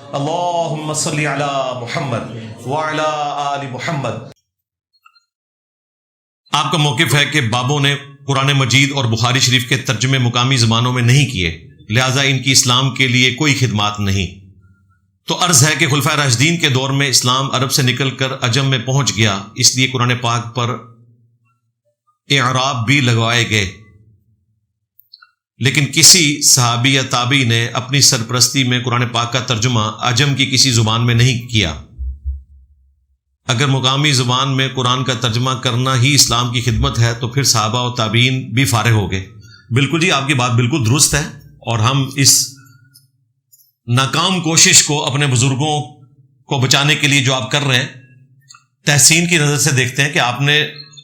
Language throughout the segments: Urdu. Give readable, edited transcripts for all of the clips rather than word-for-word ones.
اللہم صلی علی محمد وعلی آل محمد۔ آپ کا موقف ہے کہ بابوں نے قرآن مجید اور بخاری شریف کے ترجمے مقامی زبانوں میں نہیں کیے، لہٰذا ان کی اسلام کے لیے کوئی خدمات نہیں۔ تو عرض ہے کہ خلفائے راشدین کے دور میں اسلام عرب سے نکل کر عجم میں پہنچ گیا، اس لیے قرآن پاک پر اعراب بھی لگوائے گئے، لیکن کسی صحابی یا تابعی نے اپنی سرپرستی میں قرآن پاک کا ترجمہ عجم کی کسی زبان میں نہیں کیا۔ اگر مقامی زبان میں قرآن کا ترجمہ کرنا ہی اسلام کی خدمت ہے تو پھر صحابہ و تابعین بھی فارغ ہو گئے۔ بالکل جی، آپ کی بات بالکل درست ہے، اور ہم اس ناکام کوشش کو اپنے بزرگوں کو بچانے کے لیے جو آپ کر رہے ہیں، تحسین کی نظر سے دیکھتے ہیں کہ آپ نے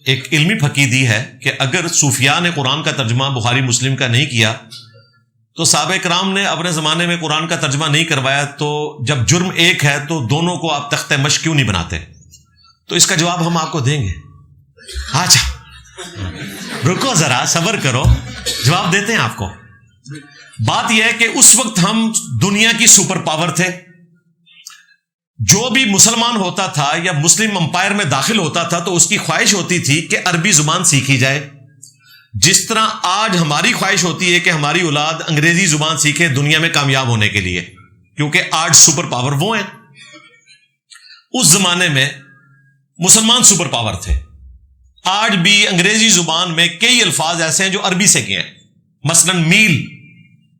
ایک علمی پھکی دی ہے کہ اگر صوفیاء نے قرآن کا ترجمہ بخاری مسلم کا نہیں کیا تو صحابہ کرام نے اپنے زمانے میں قرآن کا ترجمہ نہیں کروایا، تو جب جرم ایک ہے تو دونوں کو آپ تخت مشق کیوں نہیں بناتے؟ تو اس کا جواب ہم آپ کو دیں گے۔ اچھا رکو ذرا، صبر کرو، جواب دیتے ہیں آپ کو۔ بات یہ ہے کہ اس وقت ہم دنیا کی سپر پاور تھے۔ جو بھی مسلمان ہوتا تھا یا مسلم امپائر میں داخل ہوتا تھا تو اس کی خواہش ہوتی تھی کہ عربی زبان سیکھی جائے، جس طرح آج ہماری خواہش ہوتی ہے کہ ہماری اولاد انگریزی زبان سیکھے دنیا میں کامیاب ہونے کے لیے، کیونکہ آج سپر پاور وہ ہیں۔ اس زمانے میں مسلمان سپر پاور تھے۔ آج بھی انگریزی زبان میں کئی الفاظ ایسے ہیں جو عربی سے گئے ہیں، مثلا میل،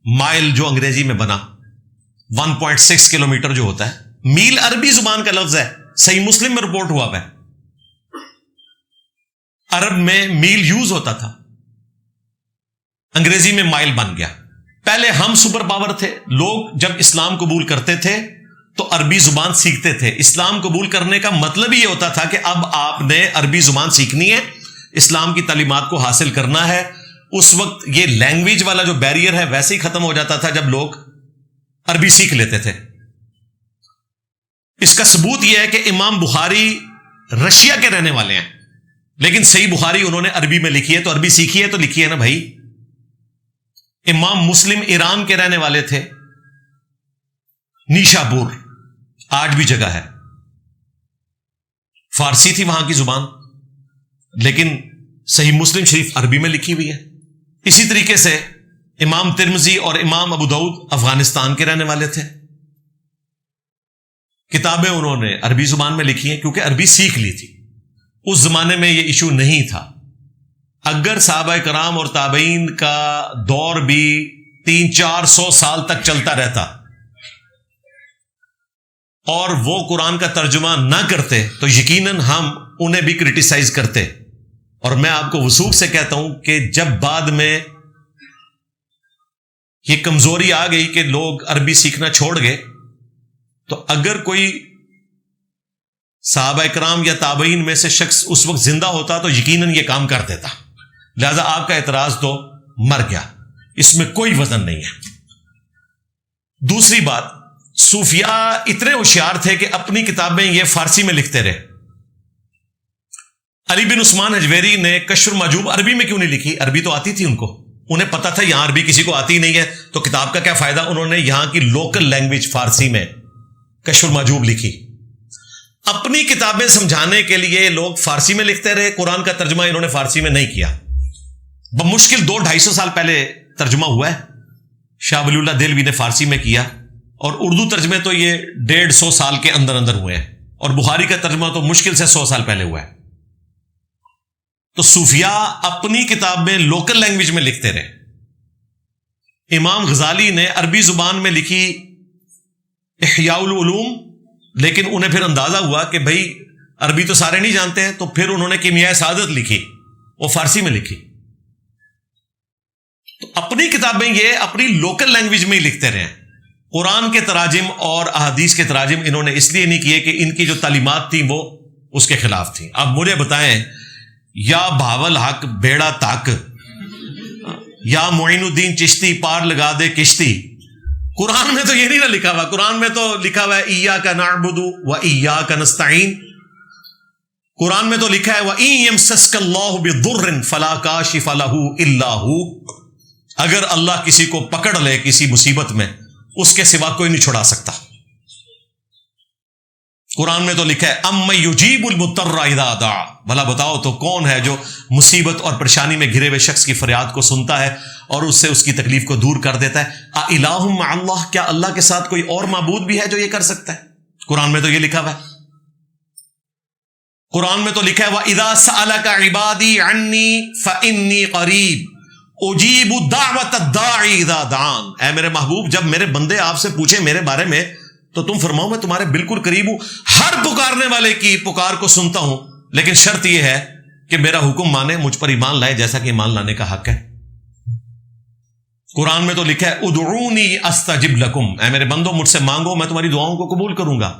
مائل جو انگریزی میں بنا 1.6 کلومیٹر جو ہوتا ہے، میل عربی زبان کا لفظ ہے، صحیح مسلم میں رپورٹ ہوا ہے۔ عرب میں میل یوز ہوتا تھا، انگریزی میں مائل بن گیا۔ پہلے ہم سپر پاور تھے، لوگ جب اسلام قبول کرتے تھے تو عربی زبان سیکھتے تھے۔ اسلام قبول کرنے کا مطلب یہ ہوتا تھا کہ اب آپ نے عربی زبان سیکھنی ہے، اسلام کی تعلیمات کو حاصل کرنا ہے۔ اس وقت یہ لینگویج والا جو بیریئر ہے ویسے ہی ختم ہو جاتا تھا جب لوگ عربی سیکھ لیتے تھے۔ اس کا ثبوت یہ ہے کہ امام بخاری رشیا کے رہنے والے ہیں، لیکن صحیح بخاری انہوں نے عربی میں لکھی ہے، تو عربی سیکھی ہے تو لکھی ہے نا بھائی۔ امام مسلم ایران کے رہنے والے تھے، نیشابور آج بھی جگہ ہے، فارسی تھی وہاں کی زبان، لیکن صحیح مسلم شریف عربی میں لکھی ہوئی ہے۔ اسی طریقے سے امام ترمذی اور امام ابو داؤد افغانستان کے رہنے والے تھے، کتابیں انہوں نے عربی زبان میں لکھی ہیں کیونکہ عربی سیکھ لی تھی۔ اس زمانے میں یہ ایشو نہیں تھا۔ اگر صحابہ کرام اور تابعین کا دور بھی 300-400 سال تک چلتا رہتا اور وہ قرآن کا ترجمہ نہ کرتے تو یقیناً ہم انہیں بھی کرٹیسائز کرتے۔ اور میں آپ کو وثوق سے کہتا ہوں کہ جب بعد میں یہ کمزوری آ گئی کہ لوگ عربی سیکھنا چھوڑ گئے، تو اگر کوئی صحابہ کرام یا تابعین میں سے شخص اس وقت زندہ ہوتا تو یقیناً یہ کام کر دیتا۔ لہذا آپ کا اعتراض تو مر گیا، اس میں کوئی وزن نہیں ہے۔ دوسری بات، صوفیاء اتنے ہوشیار تھے کہ اپنی کتابیں یہ فارسی میں لکھتے رہے۔ علی بن عثمان حجویری نے کشف المحجوب عربی میں کیوں نہیں لکھی؟ عربی تو آتی تھی ان کو، انہیں پتا تھا یہاں عربی کسی کو آتی نہیں ہے تو کتاب کا کیا فائدہ، انہوں نے یہاں کی لوکل لینگویج فارسی میں کشف المحجوب لکھی۔ اپنی کتابیں سمجھانے کے لیے لوگ فارسی میں لکھتے رہے، قرآن کا ترجمہ انہوں نے فارسی میں نہیں کیا۔ بمشکل 200-250 سال پہلے ترجمہ ہوا ہے، شاہ ولی اللہ دہلوی نے فارسی میں کیا، اور اردو ترجمے تو یہ 150 سال کے اندر اندر ہوئے ہیں، اور بخاری کا ترجمہ تو مشکل سے 100 سال پہلے ہوا ہے۔ تو صوفیاء اپنی کتابیں لوکل لینگویج میں لکھتے رہے۔ امام غزالی نے عربی زبان میں لکھی احیاء العلوم، لیکن انہیں پھر اندازہ ہوا کہ بھائی عربی تو سارے نہیں جانتے ہیں، تو پھر انہوں نے کیمیاء سعادت لکھی، وہ فارسی میں لکھی۔ تو اپنی کتابیں یہ اپنی لوکل لینگویج میں ہی لکھتے رہے۔ قرآن کے تراجم اور احادیث کے تراجم انہوں نے اس لیے نہیں کیے کہ ان کی جو تعلیمات تھیں وہ اس کے خلاف تھیں۔ اب مجھے بتائیں، یا بھاول حق بیڑا تاک، یا معین الدین چشتی پار لگا دے کشتی، قرآن میں تو یہ نہیں نہ لکھا ہوا۔ قرآن میں تو لکھا ہوا ہے ایاک نعبد و ایاک نستعین۔ قرآن میں تو لکھا ہے وَإِن يَمْسَسْكَ اللَّهُ بِضُرٍّ فَلَا كَاشِفَ لَهُ إِلَّا هُوَ، اگر اللہ کسی کو پکڑ لے کسی مصیبت میں، اس کے سوا کوئی نہیں چھڑا سکتا۔ قرآن میں تو لکھا ہے ام یجیب المضطر اذا دعا، بھلا بتاؤ تو کون ہے جو مصیبت اور پریشانی میں گھرے ہوئے شخص کی فریاد کو سنتا ہے اور اس سے اس کی تکلیف کو دور کر دیتا ہے۔ اِلٰہٌ مع اللہ، کیا اللہ کے ساتھ کوئی اور معبود بھی ہے جو یہ کر سکتا ہے؟ قرآن میں تو یہ لکھا ہوا ہے، قرآن میں تو لکھا ہے وَإِذَا سَأَلَكَ عِبَادِي عَنِّي فَإِنِّي قَرِيبٌ أُجِيبُ دَعْوَةَ الدَّاعِ إِذَا دَعَانِ، اے میرے محبوب جب میرے بندے آپ سے پوچھیں میرے بارے میں تو تم فرماؤ میں تمہارے بالکل قریب ہوں، ہر پکارنے والے کی پکار کو سنتا ہوں، لیکن شرط یہ ہے کہ میرا حکم مانے، مجھ پر ایمان لائے جیسا کہ ایمان لانے کا حق ہے۔ قرآن میں تو لکھا ہے ادعونی استجب لکم، اے میرے بندو مجھ سے مانگو میں تمہاری دعاؤں کو قبول کروں گا۔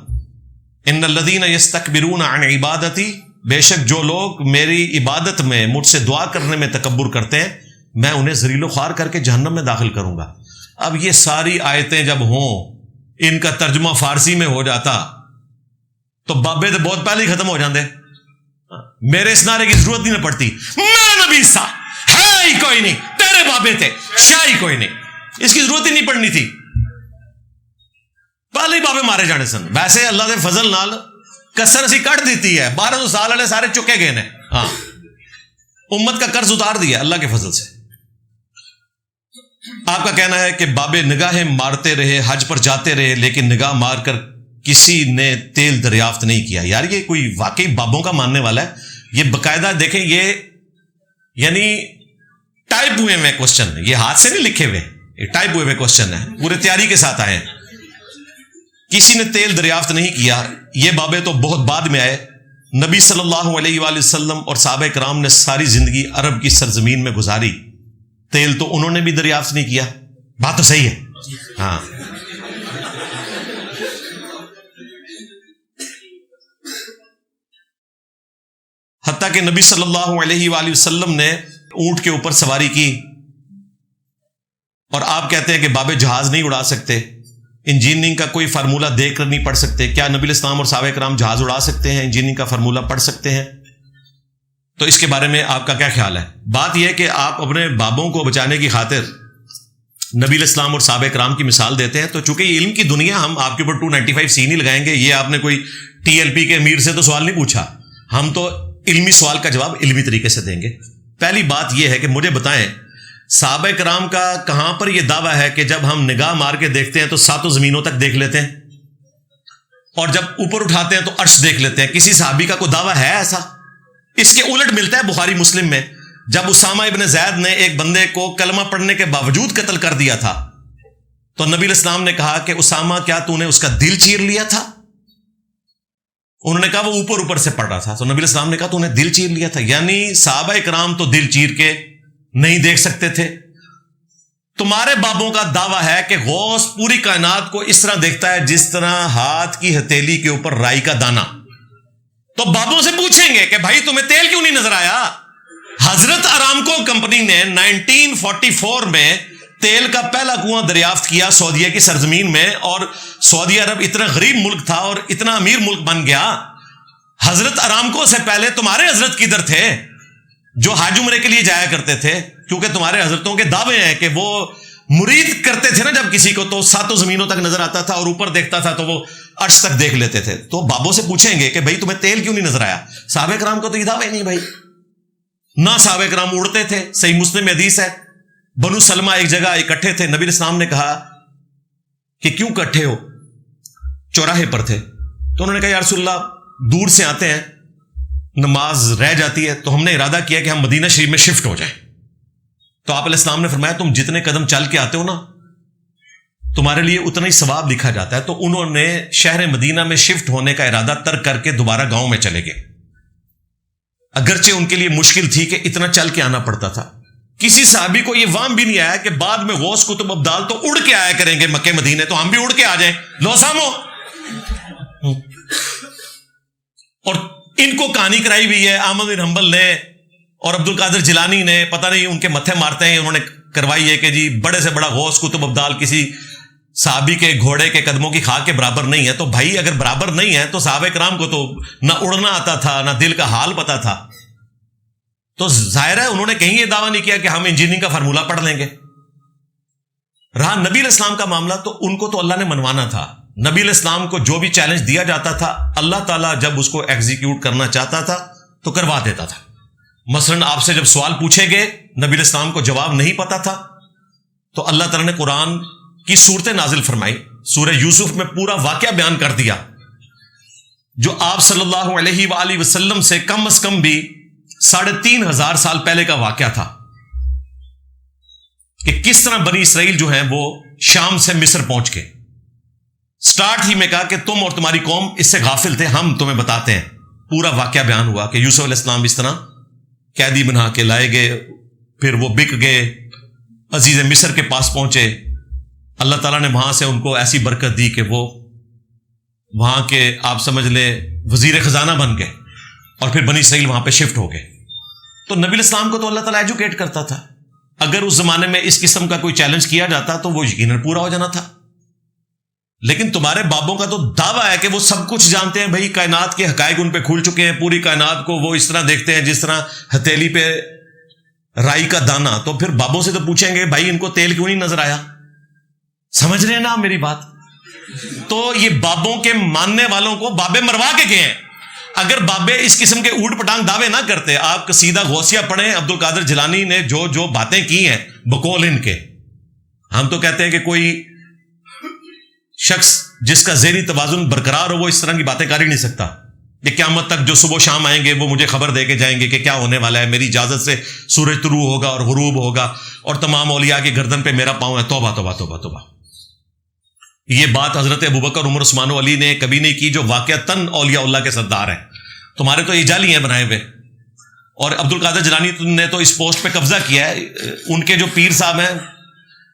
ان الذین یستکبرون عن عبادتی، بے شک جو لوگ میری عبادت میں مجھ سے دعا کرنے میں تکبر کرتے ہیں میں انہیں ذلیل و خوار کر کے جہنم میں داخل کروں گا۔ اب یہ ساری آیتیں جب ہوں ان کا ترجمہ فارسی میں ہو جاتا تو بابے تو بہت پہلے ہی ختم ہو جاندے، میرے اس نعرے کی ضرورت نہیں پڑتی، میں نبی سا ہے ہی کوئی نہیں، تیرے بابے تھے شاہ ہی کوئی نہیں، اس کی ضرورت ہی نہیں پڑنی تھی، پہلے ہی بابے مارے جانے سن۔ ویسے اللہ دے فضل نال کسر اسی کٹ دیتی ہے، 1200 سال والے سارے چکے گئے نے، ہاں امت کا قرض اتار دیا اللہ کے فضل سے۔ آپ کا کہنا ہے کہ بابے نگاہیں مارتے رہے، حج پر جاتے رہے، لیکن نگاہ مار کر کسی نے تیل دریافت نہیں کیا۔ یار یہ کوئی واقعی بابوں کا ماننے والا ہے؟ یہ باقاعدہ دیکھیں، یہ یعنی ٹائپ ہوئے ہوئے کوشچن، یہ ہاتھ سے نہیں لکھے ہوئے، یہ ٹائپ ہوئے ہوئے کوشچن ہیں، پورے تیاری کے ساتھ آئے ہیں۔ کسی نے تیل دریافت نہیں کیا، یہ بابے تو بہت بعد میں آئے۔ نبی صلی اللہ علیہ وآلہ وسلم اور صحابہ کرام نے ساری زندگی عرب کی سرزمین میں گزاری، تیل تو انہوں نے بھی دریافت نہیں کیا، بات تو صحیح ہے، ہاں۔ حتیٰ کہ نبی صلی اللہ علیہ وآلہ وسلم نے اونٹ کے اوپر سواری کی اور آپ کہتے ہیں کہ بابے جہاز نہیں اڑا سکتے، انجینئرنگ کا کوئی فارمولہ دیکھ کر نہیں پڑھ سکتے۔ کیا نبی الاسلام اور صحابہ کرام جہاز اڑا سکتے ہیں، انجینئرنگ کا فارمولہ پڑھ سکتے ہیں؟ تو اس کے بارے میں آپ کا کیا خیال ہے؟ بات یہ ہے کہ آپ اپنے بابوں کو بچانے کی خاطر نبی الاسلام اور صحابہ کرام کی مثال دیتے ہیں، تو چونکہ یہ علم کی دنیا، ہم آپ کے اوپر 295 نہیں لگائیں گے۔ یہ آپ نے کوئی TLP کے امیر سے تو سوال نہیں پوچھا، ہم تو علمی سوال کا جواب علمی طریقے سے دیں گے۔ پہلی بات یہ ہے کہ مجھے بتائیں صحابہ کرام کا کہاں پر یہ دعویٰ ہے کہ جب ہم نگاہ مار کے دیکھتے ہیں تو ساتوں زمینوں تک دیکھ لیتے ہیں اور جب اوپر اٹھاتے ہیں تو عرش دیکھ لیتے ہیں؟ کسی صحابی کا کوئی دعویٰ ہے ایسا؟ اس کے الٹ ملتا ہے بخاری مسلم میں، جب اسامہ ابن زید نے ایک بندے کو کلمہ پڑھنے کے باوجود قتل کر دیا تھا تو نبی الاسلام نے کہا کہ اسامہ کیا تو نے اس کا دل چیر لیا تھا؟ انہوں نے کہا وہ اوپر اوپر سے پڑھ رہا تھا، تو نبی الاسلام نے کہا تو نے دل چیر لیا تھا، یعنی صحابہ کرام تو دل چیر کے نہیں دیکھ سکتے تھے۔ تمہارے بابوں کا دعویٰ ہے کہ غوث پوری کائنات کو اس طرح دیکھتا ہے جس طرح ہاتھ کی ہتھیلی کے اوپر رائی کا دانہ، تو بابوں سے پوچھیں گے کہ بھائی تمہیں تیل کیوں نہیں نظر آیا؟ حضرت ارامکو کمپنی نے 1944 میں تیل کا پہلا کنواں دریافت کیا سعودیہ کی سرزمین میں، اور سعودی عرب اتنا غریب ملک تھا اور اتنا امیر ملک بن گیا۔ حضرت ارامکو سے پہلے تمہارے حضرت کدھر تھے جو حج عمرے کے لیے جایا کرتے تھے؟ کیونکہ تمہارے حضرتوں کے دعوے ہیں کہ وہ مرید کرتے تھے نا جب کسی کو تو ساتوں زمینوں تک نظر آتا تھا اور اوپر دیکھتا تھا تو وہ عرش تک دیکھ لیتے تھے۔ تو بابوں سے پوچھیں گے کہ بھائی تمہیں تیل کیوں نہیں نظر آیا؟ صحابہ کرام کو تو یہ دعوے نہیں بھائی، نہ صحابہ کرام اڑتے تھے۔ صحیح مسلم میں حدیث ہے، بنو سلمہ ایک جگہ اکٹھے تھے، نبی الاسلام نے کہا کہ کیوں اکٹھے ہو؟ چوراہے پر تھے، تو انہوں نے کہا یا رسول اللہ دور سے آتے ہیں، نماز رہ جاتی ہے، تو ہم نے ارادہ کیا کہ ہم مدینہ شریف میں شفٹ ہو جائیں۔ تو آپ علیہ السلام نے فرمایا تم جتنے قدم چل کے آتے ہو نا تمہارے لیے اتنا ہی ثواب لکھا جاتا ہے۔ تو انہوں نے شہر مدینہ میں شفٹ ہونے کا ارادہ ترک کر کے دوبارہ گاؤں میں چلے گئے، اگرچہ ان کے لیے مشکل تھی کہ اتنا چل کے آنا پڑتا تھا۔ کسی صحابی کو یہ وہم بھی نہیں آیا کہ بعد میں غوث قطب ابدال تو اڑ کے آیا کریں گے مکے مدینے، تو ہم بھی اڑ کے آ جائیں، لو سامو۔ اور ان کو کہانی کرائی ہوئی ہے احمد بن حنبل نے اور عبد القادر جیلانی نے، پتہ نہیں ان کے متھے مارتے ہیں، انہوں نے کروائی ہے کہ جی بڑے سے بڑا غوث قطب ابدال کسی صحابی کے گھوڑے کے قدموں کی خاک کے برابر نہیں ہے۔ تو بھائی اگر برابر نہیں ہے تو صحابہ کرام کو تو نہ اڑنا آتا تھا نہ دل کا حال پتا تھا، تو ظاہر ہے انہوں نے کہیں یہ دعویٰ نہیں کیا کہ ہم انجینئرنگ کا فارمولہ پڑھ لیں گے۔ رہا نبی علیہ السلام کا معاملہ، تو ان کو تو اللہ نے منوانا تھا، نبی علیہ السلام کو جو بھی چیلنج دیا جاتا تھا اللہ تعالیٰ جب اس کو ایگزیکیوٹ کرنا چاہتا تھا تو کروا دیتا تھا. مثلا آپ سے جب سوال پوچھے گئے, نبی علیہ السلام کو جواب نہیں پتا تھا, تو اللہ تعالیٰ نے قرآن کی صورتیں نازل فرمائی. سورہ یوسف میں پورا واقعہ بیان کر دیا جو آپ صلی اللہ علیہ وآلہ وسلم سے کم از کم بھی 3500 سال پہلے کا واقعہ تھا, کہ کس طرح بنی اسرائیل جو ہیں وہ شام سے مصر پہنچ گئے. سٹارٹ ہی میں کہا کہ تم اور تمہاری قوم اس سے غافل تھے, ہم تمہیں بتاتے ہیں. پورا واقعہ بیان ہوا کہ یوسف علیہ السلام اس طرح قیدی بنا کے لائے گئے, پھر وہ بک گئے, عزیز مصر کے پاس پہنچے. اللہ تعالیٰ نے وہاں سے ان کو ایسی برکت دی کہ وہ وہاں کے آپ سمجھ لیں وزیر خزانہ بن گئے, اور پھر بنی اسرائیل وہاں پہ شفٹ ہو گئے. تو نبی علیہ السلام کو تو اللہ تعالیٰ ایجوکیٹ کرتا تھا. اگر اس زمانے میں اس قسم کا کوئی چیلنج کیا جاتا تو وہ یقیناً پورا ہو جانا تھا. لیکن تمہارے بابوں کا تو دعویٰ ہے کہ وہ سب کچھ جانتے ہیں. بھائی کائنات کے حقائق ان پہ کھل چکے ہیں, پوری کائنات کو وہ اس طرح دیکھتے ہیں جس طرح ہتھیلی پہ رائی کا دانہ. تو پھر بابوں سے تو پوچھیں گے بھائی ان کو تیل کیوں نہیں نظر آیا؟ سمجھ رہے ہیں نا آپ میری بات؟ تو یہ بابوں کے ماننے والوں کو بابے مروا کے گئے ہیں. اگر بابے اس قسم کے اوٹ پٹانگ دعوے نہ کرتے, آپ قصیدہ غوثیہ پڑھیں, عبد القادر جیلانی نے جو جو باتیں کی ہیں بقول ان کے, ہم تو کہتے ہیں کہ کوئی شخص جس کا ذہنی توازن برقرار ہو وہ اس طرح کی باتیں کر ہی نہیں سکتا. کہ قیامت تک جو صبح و شام آئیں گے وہ مجھے خبر دے کے جائیں گے کہ کیا ہونے والا ہے, میری اجازت سے سورج طلوع ہوگا اور غروب ہوگا, اور تمام اولیاء کی گردن پہ میرا پاؤں ہے. توبہ توبہ توبہ توبہ. یہ بات حضرت ابوبکر, عمر, عثمان و علی نے کبھی نہیں کی, جو واقعتاً اولیاء اللہ کے سردار ہیں. تمہارے تو یہ جعلی ہیں بنائے ہوئے. اور عبد القادر جیلانی نے تو اس پوسٹ پہ قبضہ کیا ہے. ان کے جو پیر صاحب ہیں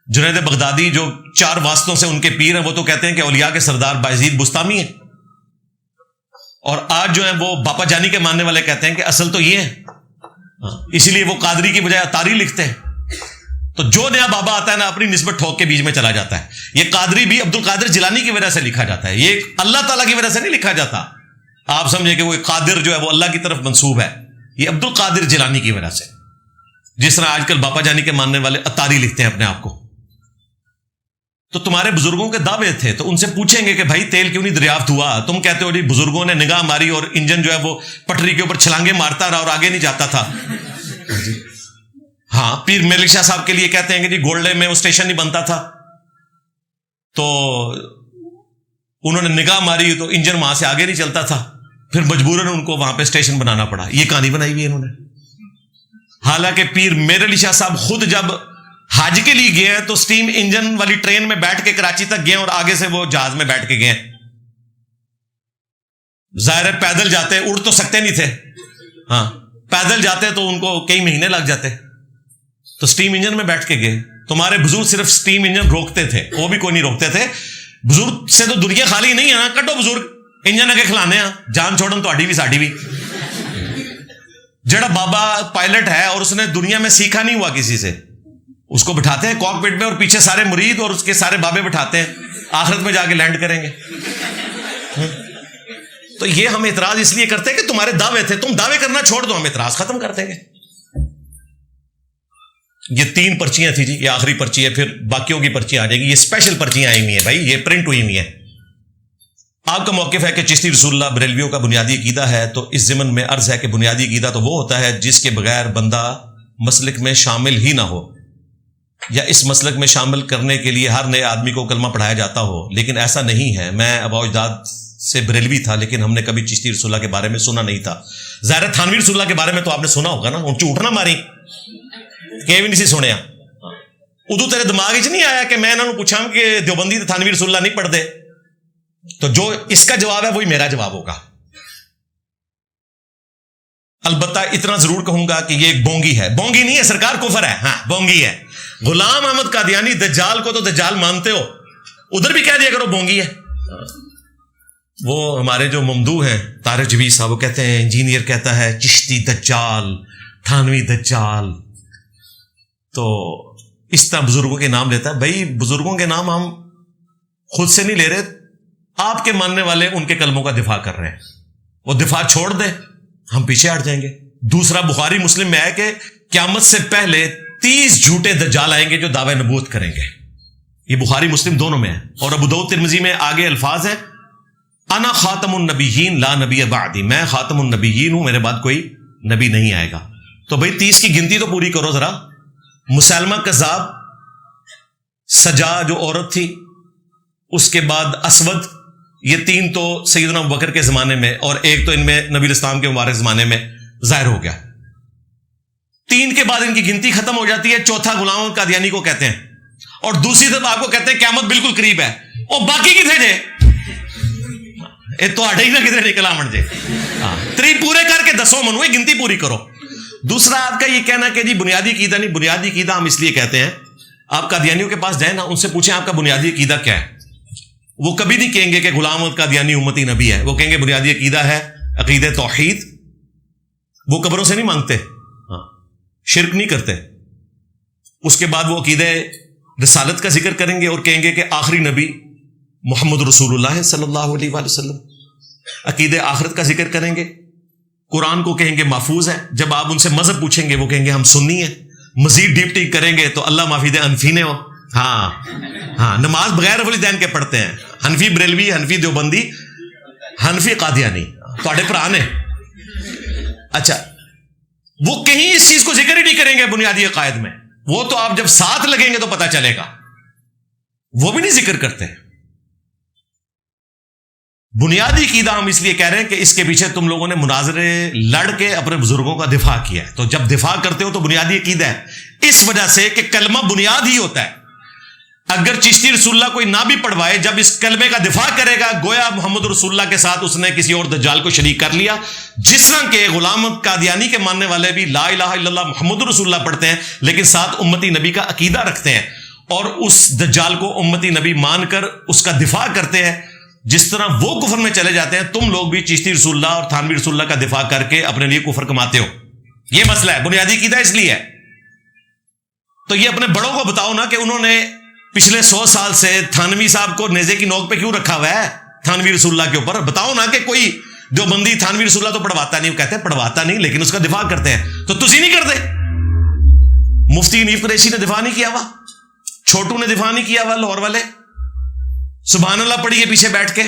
جنید بغدادی, جو 4 واسطوں سے ان کے پیر ہیں, وہ تو کہتے ہیں کہ اولیاء کے سردار بایزید بستامی ہیں. اور آج جو ہیں وہ باپا جانی کے ماننے والے کہتے ہیں کہ اصل تو یہ ہے, اسی لیے وہ قادری کی بجائے اتاری لکھتے ہیں. تو جو نیا بابا آتا ہے نا اپنی نسبت ٹھوک کے بیچ میں چلا جاتا ہے. یہ قادری بھی عبد القادر جیلانی کی وجہ سے لکھا جاتا ہے, یہ اللہ تعالیٰ کی وجہ سے نہیں لکھا جاتا. آپ سمجھے کہ وہ قادر جو ہے وہ اللہ کی طرف منسوب ہے, یہ عبد القادر جیلانی کی وجہ سے. جس طرح آج کل باپا جانی کے ماننے والے اتاری لکھتے ہیں اپنے آپ کو. تو تمہارے بزرگوں کے دعوے تھے, تو ان سے پوچھیں گے کہ بھائی تیل کیوں نہیں دریافت ہوا؟ تم کہتے ہو جی بزرگوں نے نگاہ ماری اور انجن جو ہے وہ پٹری کے اوپر چھلانگے مارتا رہا اور آگے نہیں جاتا تھا. ہاں, پیر میرلی شاہ صاحب کے لیے کہتے ہیں کہ جی گولڈے میں وہ اسٹیشن نہیں بنتا تھا, تو انہوں نے نگاہ ماری تو انجن وہاں سے آگے نہیں چلتا تھا, پھر مجبوراً ان کو وہاں پہ اسٹیشن بنانا پڑا. یہ کہانی بنائی ہوئی ہے انہوں نے. حالانکہ پیر میرلی شاہ صاحب خود جب حج کے لیے گئے ہیں تو سٹیم انجن والی ٹرین میں بیٹھ کے کراچی تک گئے اور آگے سے وہ جہاز میں بیٹھ کے گئے. ظاہر پیدل جاتے, اڑ تو سکتے نہیں تھے, ہاں پیدل جاتے تو ان کو کئی مہینے لگ جاتے, تو سٹیم انجن میں بیٹھ کے گئے. تمہارے بزرگ صرف سٹیم انجن روکتے تھے, وہ بھی کوئی نہیں روکتے تھے. بزرگ سے تو دنیا خالی نہیں ہے نا, کٹو بزرگ انجن اگے کھلانے ہیں, جان چھوڑن تو بھی ساڈی بھی. جڑا بابا پائلٹ ہے اور اس نے دنیا میں سیکھا نہیں ہوا کسی سے, اس کو بٹھاتے ہیں کاک پٹ میں اور پیچھے سارے مرید اور اس کے سارے بابے بٹھاتے ہیں, آخرت میں جا کے لینڈ کریں گے. تو یہ ہم اعتراض اس لیے کرتے ہیں کہ تمہارے دعوے تھے, تم دعوے کرنا چھوڑ دو, ہم اعتراض ختم کر دیں گے. یہ 3 پرچیاں تھی جی, یہ آخری پرچی ہے, پھر باقیوں کی پرچیاں آ جائیں گی. یہ اسپیشل پرچیاں آئی ہوئی ہیں بھائی, یہ پرنٹ ہوئی ہوئی ہیں. آپ کا موقف ہے کہ چشتی رسول اللہ بریلویوں کا بنیادی عقیدہ ہے, تو اس ضمن میں عرض ہے کہ بنیادی عقیدہ تو وہ ہوتا ہے جس کے بغیر بندہ مسلک میں شامل ہی نہ ہو, یا اس مسلک میں شامل کرنے کے لیے ہر نئے آدمی کو کلمہ پڑھایا جاتا ہو. لیکن ایسا نہیں ہے. میں ابا اجداد سے بریلوی تھا, لیکن ہم نے کبھی چشتی رسول اللہ کے بارے میں سنا نہیں تھا. ظاہر تھانوی رسول اللہ کے بارے میں تو آپ نے سنا ہوگا نا, ان جھوٹ نہ ماری کہ بھی نہیں سی سنیا. ادو تیرے دماغ ہی نہیں آیا کہ میں انہوں نے پوچھا کہ دیوبندی تو تھانوی رسول اللہ نہیں پڑھتے, تو جو اس کا جواب ہے وہی میرا جواب ہوگا. البتہ اتنا ضرور کہوں گا کہ یہ ایک بونگی ہے, بونگی نہیں ہے سرکار, کفر ہے, ہاں بونگی ہے. غلام احمد قادیانی دجال کو تو دجال مانتے ہو, ادھر بھی کہہ دیا کرو بونگی ہے. وہ ہمارے جو ممدوح ہیں طارق جوید صاحب, وہ کہتے ہیں انجینئر کہتا ہے چشتی دجال, تھانوی دجال, تو اس طرح بزرگوں کے نام لیتا ہے. بھائی بزرگوں کے نام ہم خود سے نہیں لے رہے, آپ کے ماننے والے ان کے کلموں کا دفاع کر رہے ہیں. وہ دفاع چھوڑ دیں, ہم پیچھے ہٹ جائیں گے. دوسرا بخاری مسلم میں ہے کہ قیامت سے پہلے 30 جھوٹے دجال آئیں گے جو دعوی نبوت کریں گے. یہ بخاری مسلم دونوں میں ہے، اور ابو داؤد ترمذی میں آگے الفاظ ہیں انا خاتم النبیین لا نبی بعدی، میں خاتم النبیین ہوں، میرے بعد کوئی نبی نہیں آئے گا۔ تو بھئی 30 کی گنتی تو پوری کرو ذرا۔ مسلمہ کذاب، سجا جو عورت تھی، اس کے بعد اسود، یہ 3 تو سیدنا ابوبکر کے زمانے میں، اور ایک تو ان میں نبی الاسلام کے مبارک زمانے میں ظاہر ہو گیا۔ 3 کے بعد ان کی گنتی ختم ہو جاتی ہے۔ چوتھا غلام قادیانی کو کہتے ہیں، اور دوسری طرف آپ کو کہتے ہیں قیامت بالکل قریب ہے، اور باقی کتنے جے تو ہی نہ کدھر نکلا من جے 3 پورے کر کے 10 منوے گنتی پوری کرو۔ دوسرا آپ کا یہ کہنا کہ جی بنیادی عقیدہ نہیں، بنیادی عقیدہ ہم اس لیے کہتے ہیں، آپ قادیانیوں کے پاس جائیں نا، ان سے پوچھیں آپ کا بنیادی عقیدہ کیا ہے، وہ کبھی نہیں کہیں گے کہ غلام احمد قادیانی امتی نبی ہے، وہ کہیں گے بنیادی عقیدہ ہے عقیدہ توحید، وہ قبروں سے نہیں مانگتے، شرک نہیں کرتے۔ اس کے بعد وہ عقیدہ رسالت کا ذکر کریں گے اور کہیں گے کہ آخری نبی محمد رسول اللہ صلی اللہ علیہ وآلہ وسلم، عقیدہ آخرت کا ذکر کریں گے، قرآن کو کہیں گے محفوظ ہے۔ جب آپ ان سے مذہب پوچھیں گے وہ کہیں گے ہم سنی ہیں۔ مزید ڈیپ ٹیک کریں گے تو اللہ معافی دے انفینے ہو، ہاں نماز بغیر ولیدین کے پڑھتے ہیں، حنفی بریلوی، حنفی دیوبندی، حنفی قادیانی، تھوڑے برا نے۔ اچھا، وہ کہیں اس چیز کو ذکر ہی نہیں کریں گے بنیادی عقائد میں، وہ تو آپ جب ساتھ لگیں گے تو پتہ چلے گا، وہ بھی نہیں ذکر کرتے۔ بنیادی عقیدہ ہم اس لیے کہہ رہے ہیں کہ اس کے پیچھے تم لوگوں نے مناظرے لڑ کے اپنے بزرگوں کا دفاع کیا ہے، تو جب دفاع کرتے ہو تو بنیادی عقیدہ ہے، اس وجہ سے کہ کلمہ بنیاد ہی ہوتا ہے۔ اگر چشتی رسول اللہ کوئی نہ بھی پڑھوائے، جب اس کلمے کا دفاع کرے گا گویا محمد رسول اللہ کے ساتھ اس نے کسی اور دجال کو شریک کر لیا۔ جس طرح کہ غلام قادیانی کے ماننے والے بھی لا الہ الا اللہ محمد رسول اللہ پڑھتے ہیں لیکن ساتھ امتی نبی کا عقیدہ رکھتے ہیں، اور اس دجال کو امتی نبی مان کر اس کا دفاع کرتے ہیں، جس طرح وہ کفر میں چلے جاتے ہیں، تم لوگ بھی چشتی رسول اللہ اور تھانوی رسول اللہ کا دفاع کر کے اپنے لیے کفر کماتے ہو۔ یہ مسئلہ ہے، بنیادی عقیدہ اس لیے ہے۔ تو یہ اپنے بڑوں کو بتاؤ نا کہ انہوں نے پچھلے 100 سال سے تھانوی صاحب کو نیزے کی نوک پہ کیوں رکھا ہوا ہے تھانوی رسول اللہ کے اوپر؟ بتاؤ نا کہ کوئی دیوبندی تھانوی رسول اللہ تو پڑھواتا نہیں، وہ کہتے ہیں پڑھواتا نہیں لیکن اس کا دفاع کرتے ہیں، تو تسی نہیں کرتے؟ مفتی انیف قریشی نے دفاع نہیں کیا ہوا، چھوٹو نے دفاع نہیں کیا ہوا، لاہور والے سبحان اللہ پڑھیے پیچھے بیٹھ کے،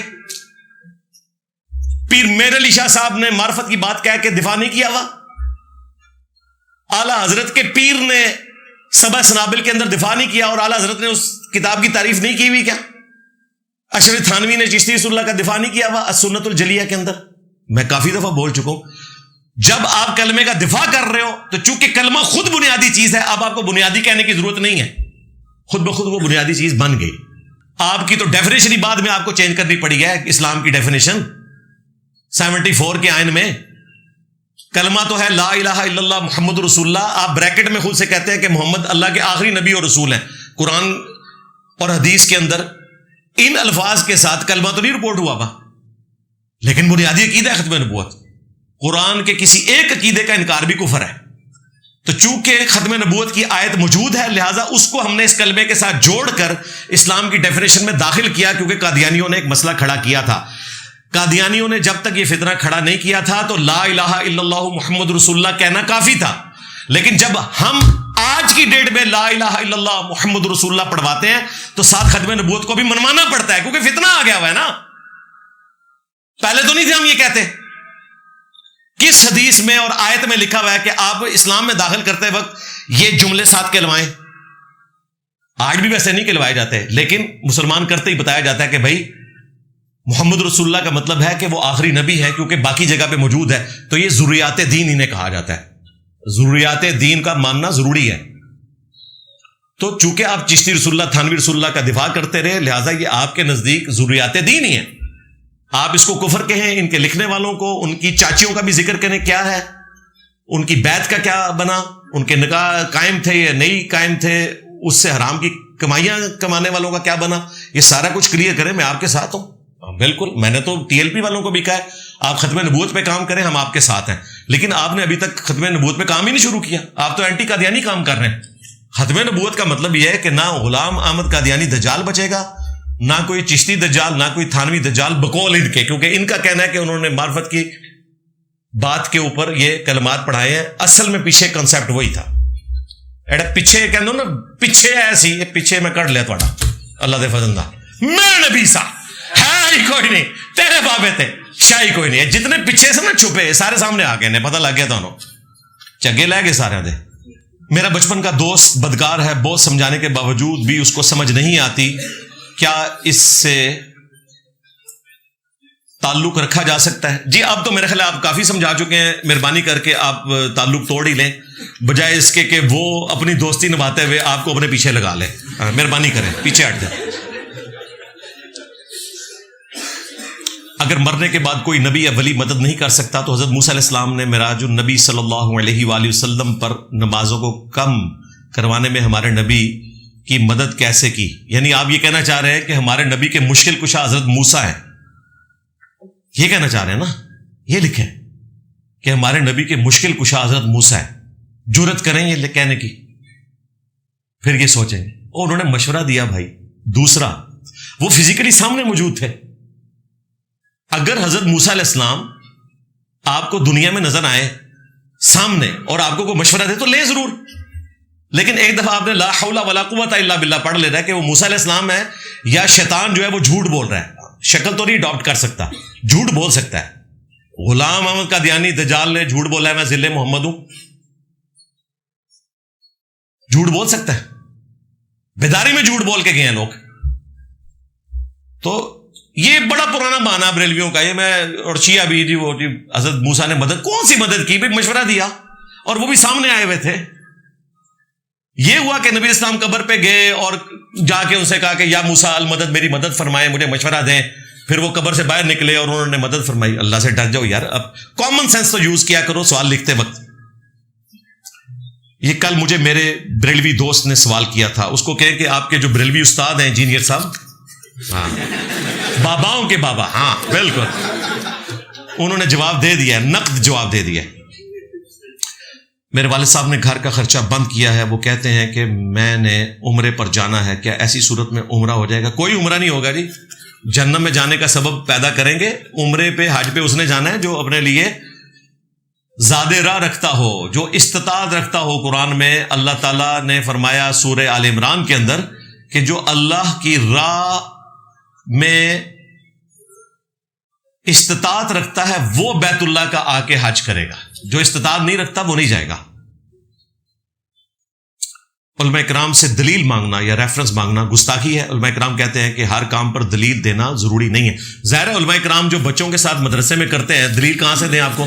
پیر میر علی شاہ صاحب نے معرفت کی بات کہہ کے دفاع نہیں کیا ہوا، اعلیٰ حضرت کے پیر نے سبع سنابل کے اندر دفاع نہیں کیا، اور اعلیٰ حضرت نے اس کتاب کی تعریف نہیں کی ہوئی کیا؟ اشرف تھانوی نے چشتی رسول اللہ کا دفاع نہیں کیا ہوا السنت الجلیہ کے اندر؟ میں کافی دفعہ بول چکا ہوں، جب آپ کلمے کا دفاع کر رہے ہو تو چونکہ کلمہ خود بنیادی چیز ہے، اب آپ کو بنیادی کہنے کی ضرورت نہیں ہے، خود بخود وہ بنیادی چیز بن گئی۔ آپ کی تو ڈیفینیشن ہی بعد میں آپ کو چینج کرنی پڑی ہے، اسلام کی ڈیفینیشن 74 کے آئین میں کلمہ تو ہے لا الہ الا اللہ محمد رسول اللہ، آپ بریکٹ میں خود سے کہتے ہیں کہ محمد اللہ کے آخری نبی اور رسول ہیں، قرآن اور حدیث کے اندر ان الفاظ کے ساتھ کلمہ تو نہیں رپورٹ ہوا لیکن بنیادی عقیدہ ہے ختم نبوت۔ قرآن کے کسی ایک عقیدے کا انکار بھی کفر ہے، تو چونکہ ختم نبوت کی آیت موجود ہے لہٰذا اس کو ہم نے اس کلمے کے ساتھ جوڑ کر اسلام کی ڈیفینیشن میں داخل کیا، کیونکہ قادیانیوں نے ایک مسئلہ کھڑا کیا تھا۔ قادیانیوں نے جب تک یہ فتنہ کھڑا نہیں کیا تھا تو لا الہ الا اللہ محمد رسول اللہ کہنا کافی تھا، لیکن جب ہم آج کی ڈیٹ میں لا الہ الا اللہ محمد رسول اللہ پڑھواتے ہیں تو ساتھ ختم نبوت کو بھی منوانا پڑتا ہے، کیونکہ فتنہ آ گیا ہوا ہے نا۔ پہلے تو نہیں تھے ہم یہ کہتے۔ کس حدیث میں اور آیت میں لکھا ہوا ہے کہ آپ اسلام میں داخل کرتے وقت یہ جملے ساتھ کہلوائیں؟ آج بھی ویسے نہیں کہلوائے جاتے، لیکن مسلمان کرتے ہی بتایا جاتا ہے کہ بھائی محمد رسول اللہ کا مطلب ہے کہ وہ آخری نبی ہے، کیونکہ باقی جگہ پہ موجود ہے، تو یہ ضروریات دین انہیں کہا جاتا ہے، ضروریات دین کا ماننا ضروری ہے۔ تو چونکہ آپ چشتی رسول اللہ تھانوی رسول اللہ کا دفاع کرتے رہے لہٰذا یہ آپ کے نزدیک ضروریات دین ہی ہیں۔ آپ اس کو کفر کہیں، ان کے لکھنے والوں کو ان کی چاچیوں کا بھی ذکر کریں کیا ہے، ان کی بیعت کا کیا بنا، ان کے نکاح قائم تھے یا نہیں قائم تھے، اس سے حرام کی کمائیاں کمانے والوں کا کیا بنا، یہ سارا کچھ کلیئر کریں، میں آپ کے ساتھ ہوں۔ بالکل، میں نے تو ٹی ایل پی والوں کو بھی کہا ہے آپ ختم نبوت پہ کام کریں، ہم آپ کے ساتھ ہیں، لیکن آپ نے ابھی تک ختم نبوت پہ کام ہی نہیں شروع کیا، آپ تو اینٹی قادیانی کام کر رہے ہیں۔ ختم نبوت کا مطلب یہ ہے کہ نہ غلام احمد قادیانی دجال بچے گا، نہ کوئی چشتی دجال، نہ کوئی تھانوی دجال، بقول ان کے، کیونکہ ان کا کہنا ہے کہ انہوں نے معرفت کی بات کے اوپر یہ کلمات پڑھائے ہیں، اصل میں پیچھے کنسیپٹ وہی تھا۔ پیچھے کہنا نا پیچھے ایسی پیچھے میں کر لیا تھوڑا اللہ دے فضل دا میں نبی سا ہے ہی کوئی نہیں, تیرے بابے تھے شاہی کوئی نہیں. جتنے پیچھے سے نا چھپے سارے سامنے آ گئے نے, پتہ لگ گیا تھا انہوں چگے لے گئے سارے دے. میرا بچپن کا دوست بدکار ہے, بہت سمجھانے کے باوجود بھی اس کو سمجھ نہیں آتی. کیا اس سے تعلق رکھا جا سکتا ہے؟ جی اب تو میرے خیال آپ کافی سمجھا چکے ہیں, مہربانی کر کے آپ تعلق توڑ ہی لیں, بجائے اس کے کہ وہ اپنی دوستی نبھاتے ہوئے آپ کو اپنے پیچھے لگا لیں. مہربانی کریں پیچھے ہٹ جائیں. اگر مرنے کے بعد کوئی نبی یا ولی مدد نہیں کر سکتا تو حضرت موسیٰ علیہ السلام نے معراج النبی صلی اللہ علیہ وآلہ وسلم پر نمازوں کو کم کروانے میں ہمارے نبی کی مدد کیسے کی؟ یعنی آپ یہ کہنا چاہ رہے ہیں کہ ہمارے نبی کے مشکل کشا حضرت موسیٰ ہیں, یہ کہنا چاہ رہے ہیں نا؟ یہ لکھیں کہ ہمارے نبی کے مشکل کشا حضرت موسیٰ ہیں. جرت کریں یہ کہنے کی, پھر یہ سوچیں گے انہوں نے مشورہ دیا. بھائی دوسرا, وہ فزیکلی سامنے موجود تھے. اگر حضرت موسیٰ علیہ السلام آپ کو دنیا میں نظر آئے سامنے اور آپ کو کوئی مشورہ دے تو لیں ضرور, لیکن ایک دفعہ آپ نے لا حول ولا قوت الا باللہ پڑھ لینا ہے کہ وہ موسیٰ علیہ السلام ہے یا شیطان جو ہے وہ جھوٹ بول رہا ہے. شکل تو نہیں اڈاپٹ کر سکتا, جھوٹ بول سکتا ہے. غلام احمد قادیانی دجال نے جھوٹ بولا ہے میں ذل محمد ہوں, جھوٹ بول سکتا ہے. بیداری میں جھوٹ بول کے گئے ہیں لوگ. تو یہ بڑا پرانا بہانہ بریلویوں کا, یہ میں اور شیعہ بھی جی وہ حضرت موسیٰ نے مدد, کون سی مدد کی بھائی؟ مشورہ دیا اور وہ بھی سامنے آئے ہوئے تھے. یہ ہوا کہ نبی اسلام قبر پہ گئے اور جا کے ان سے کہا کہ یا موسیٰ المدد, میری مدد فرمائیں, مجھے مشورہ دیں. پھر وہ قبر سے باہر نکلے اور انہوں نے مدد فرمائی. اللہ سے ڈر جاؤ یار, اب کامن سینس تو یوز کیا کرو سوال لکھتے وقت. یہ کل مجھے میرے بریلوی دوست نے سوال کیا تھا, اس کو کہیں کہ آپ کے جو بریلوی استاد ہیں انجینئر صاحب, ہاں باباؤں کے بابا, ہاں بالکل, انہوں نے جواب دے دیا ہے, نقد جواب دے دیا. میرے والد صاحب نے گھر کا خرچہ بند کیا ہے, وہ کہتے ہیں کہ میں نے عمرے پر جانا ہے, کیا ایسی صورت میں عمرہ ہو جائے گا؟ کوئی عمرہ نہیں ہوگا جی. جہنم میں جانے کا سبب پیدا کریں گے. عمرے پہ حج پہ اس نے جانا ہے جو اپنے لیے زیادہ راہ رکھتا ہو, جو استطاعت رکھتا ہو. قرآن میں اللہ تعالیٰ نے فرمایا سورہ آل عمران کے اندر کہ جو اللہ کی راہ میں استطاعت رکھتا ہے وہ بیت اللہ کا آ کے حج کرے گا, جو استطاعت نہیں رکھتا وہ نہیں جائے گا. علماء کرام سے دلیل مانگنا یا ریفرنس مانگنا گستاخی ہے. علماء کرام کہتے ہیں کہ ہر کام پر دلیل دینا ضروری نہیں ہے. ظاہر ہے علماء کرام جو بچوں کے ساتھ مدرسے میں کرتے ہیں, دلیل کہاں سے دیں آپ کو؟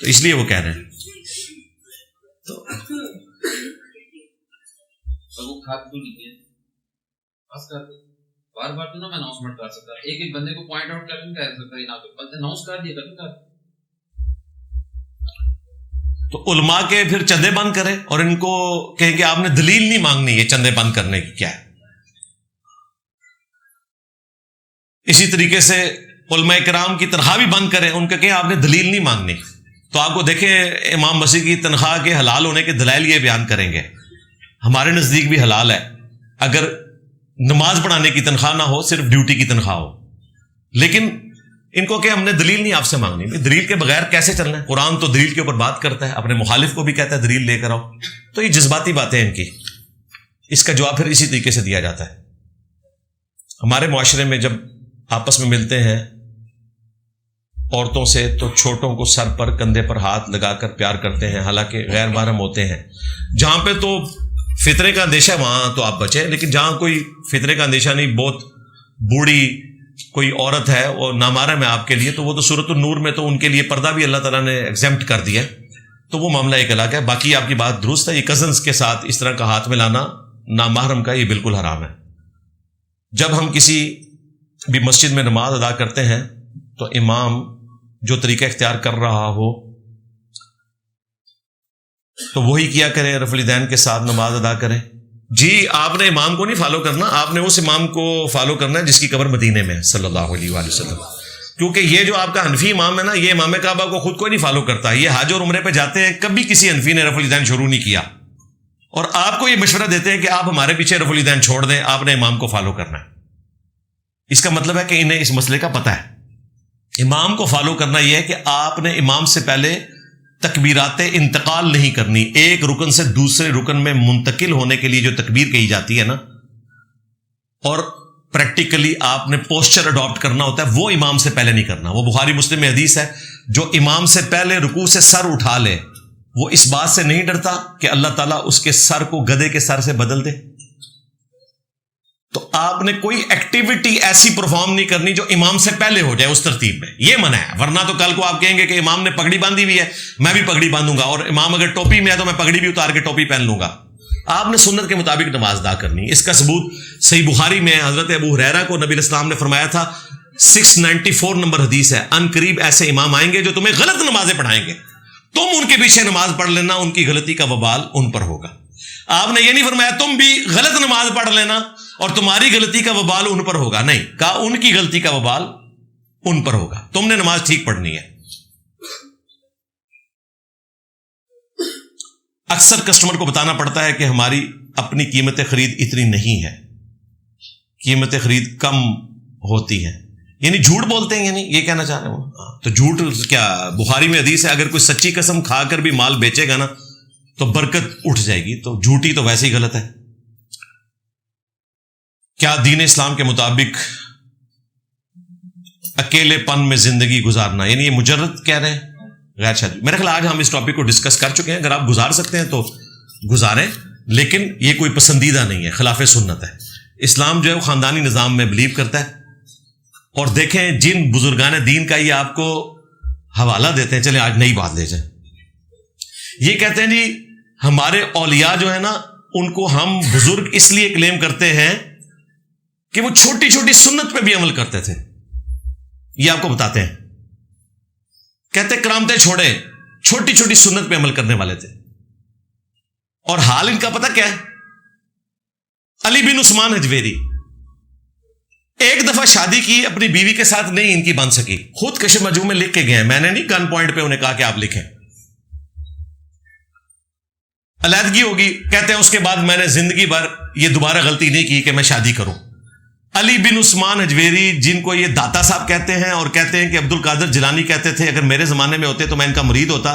تو اس لیے وہ کہہ رہے ہیں. بار بار تو نا میں اناؤنسمنٹ کر سکتا, ایک ایک بندے کو پوائنٹ آؤٹ کر سکتا, اناؤنس کر دیا کرتا. تو علماء کے پھر چندے بند کریں اور ان کو کہیں کہ آپ نے دلیل نہیں مانگنی ہے چندے بند کرنے کی. کیا ہے؟ اسی طریقے سے علماء کرام کی تنخواہ بھی بند کریں, ان کا کہیں آپ نے دلیل نہیں مانگنی. تو آپ کو دیکھیں امام مسیح کی تنخواہ کے حلال ہونے کے دلائل یہ بیان کریں گے. ہمارے نزدیک بھی حلال ہے اگر نماز پڑھانے کی تنخواہ نہ ہو, صرف ڈیوٹی کی تنخواہ ہو. لیکن ان کو کہ ہم نے دلیل نہیں آپ سے مانگنی. دلیل کے بغیر کیسے چلنا ہے؟ قرآن تو دلیل کے اوپر بات کرتا ہے, اپنے مخالف کو بھی کہتا ہے دلیل لے کر آؤ. تو یہ جذباتی باتیں ان کی, اس کا جواب پھر اسی طریقے سے دیا جاتا ہے. ہمارے معاشرے میں جب آپس میں ملتے ہیں عورتوں سے تو چھوٹوں کو سر پر کندھے پر ہاتھ لگا کر پیار کرتے ہیں, حالانکہ غیر محرم ہوتے ہیں. جہاں پہ تو فطرے کا اندیشہ وہاں تو آپ بچیں, لیکن جہاں کوئی فطرے کا اندیشہ نہیں, بہت بوڑھی کوئی عورت ہے اور نامحرم ہے آپ کے لیے, تو وہ تو سورۃ النور میں تو ان کے لیے پردہ بھی اللہ تعالیٰ نے ایگزیمپٹ کر دیا, تو وہ معاملہ ایک الگ ہے. باقی آپ کی بات درست ہے, یہ کزنس کے ساتھ اس طرح کا ہاتھ ملانا نامحرم کا یہ بالکل حرام ہے. جب ہم کسی بھی مسجد میں نماز ادا کرتے ہیں تو امام جو طریقہ اختیار کر رہا ہو تو وہی کیا کریں, رفع الیدین کے ساتھ نماز ادا کریں. جی آپ نے امام کو نہیں فالو کرنا, آپ نے اس امام کو فالو کرنا ہے جس کی قبر مدینے میں ہے صلی اللہ علیہ وآلہ وسلم. کیونکہ یہ جو آپ کا حنفی امام ہے نا, یہ امام کعبہ کو خود کوئی نہیں فالو کرتا. یہ حج اور عمرے پہ جاتے ہیں, کبھی کسی حنفی نے رفع الیدین شروع نہیں کیا, اور آپ کو یہ مشورہ دیتے ہیں کہ آپ ہمارے پیچھے رفع الیدین چھوڑ دیں, آپ نے امام کو فالو کرنا ہے. اس کا مطلب ہے کہ انہیں اس مسئلے کا پتہ ہے. امام کو فالو کرنا یہ ہے کہ آپ نے امام سے پہلے تکبیرات انتقال نہیں کرنی. ایک رکن سے دوسرے رکن میں منتقل ہونے کے لیے جو تکبیر کہی جاتی ہے نا, اور پریکٹیکلی آپ نے پوسچر اڈاپٹ کرنا ہوتا ہے، وہ امام سے پہلے نہیں کرنا. وہ بخاری مسلم میں حدیث ہے، جو امام سے پہلے رکوع سے سر اٹھا لے وہ اس بات سے نہیں ڈرتا کہ اللہ تعالیٰ اس کے سر کو گدھے کے سر سے بدل دے. تو آپ نے کوئی ایکٹیویٹی ایسی پرفارم نہیں کرنی جو امام سے پہلے ہو جائے اس ترتیب میں، یہ منع ہے. ورنہ تو کل کو آپ کہیں گے کہ امام نے پگڑی باندھی ہوئی ہے میں بھی پگڑی باندھوں گا، اور امام اگر ٹوپی میں ہے تو میں پگڑی بھی اتار کے ٹوپی پہن لوں گا. آپ نے سنت کے مطابق نماز ادا کرنی. اس کا ثبوت صحیح بخاری میں حضرت ابو ہریرہ کو نبی علیہ السلام نے فرمایا تھا، 694 نمبر حدیث ہے، ان قریب ایسے امام آئیں گے جو تمہیں غلط نمازیں پڑھائیں گے، تم ان کے پیچھے نماز پڑھ لینا، ان کی غلطی کا وبال ان پر ہوگا. آپ نے یہ نہیں فرمایا تم بھی غلط نماز پڑھ لینا اور تمہاری غلطی کا وبال ان پر ہوگا، نہیں، کہا ان کی غلطی کا وبال ان پر ہوگا، تم نے نماز ٹھیک پڑھنی ہے. اکثر کسٹمر کو بتانا پڑتا ہے کہ ہماری اپنی قیمت خرید اتنی نہیں ہے، قیمت خرید کم ہوتی ہے، یعنی جھوٹ بولتے ہیں. یعنی یہ کہنا چاہ رہے ہیں تو جھوٹ کیا؟ بخاری میں حدیث ہے اگر کوئی سچی قسم کھا کر بھی مال بیچے گا نا تو برکت اٹھ جائے گی، تو جھوٹی تو ویسے ہی غلط ہے. کیا دین اسلام کے مطابق اکیلے پن میں زندگی گزارنا، یعنی یہ مجرد کہہ رہے ہیں غیر شادی؟ میرے خیال آج ہم اس ٹاپک کو ڈسکس کر چکے ہیں. اگر آپ گزار سکتے ہیں تو گزاریں، لیکن یہ کوئی پسندیدہ نہیں ہے، خلاف سنت ہے. اسلام جو ہے وہ خاندانی نظام میں بلیو کرتا ہے. اور دیکھیں جن بزرگان دین کا یہ آپ کو حوالہ دیتے ہیں، چلیں آج نئی بات لے جائیں. یہ کہتے ہیں جی ہمارے اولیاء جو ہے نا ان کو ہم بزرگ اس لیے کلیم کرتے ہیں کہ وہ چھوٹی چھوٹی سنت پہ بھی عمل کرتے تھے. یہ آپ کو بتاتے ہیں، کہتے کرامتیں چھوڑے، چھوٹی چھوٹی سنت پہ عمل کرنے والے تھے. اور حال ان کا پتہ کیا ہے؟ علی بن عثمان حجویری ایک دفعہ شادی کی اپنی بیوی کے ساتھ، نہیں ان کی بن سکی، خود کشف مجموع میں لکھ کے گئے ہیں، میں نے نہیں گن پوائنٹ پہ انہیں کہا کہ آپ لکھیں. علیحدگی ہوگی، کہتے ہیں اس کے بعد میں نے زندگی بھر یہ دوبارہ غلطی نہیں کی کہ میں شادی کروں. علی بن عثمان حجویری جن کو یہ داتا صاحب کہتے ہیں اور کہتے ہیں کہ عبد القادر جیلانی کہتے تھے اگر میرے زمانے میں ہوتے تو میں ان کا مرید ہوتا،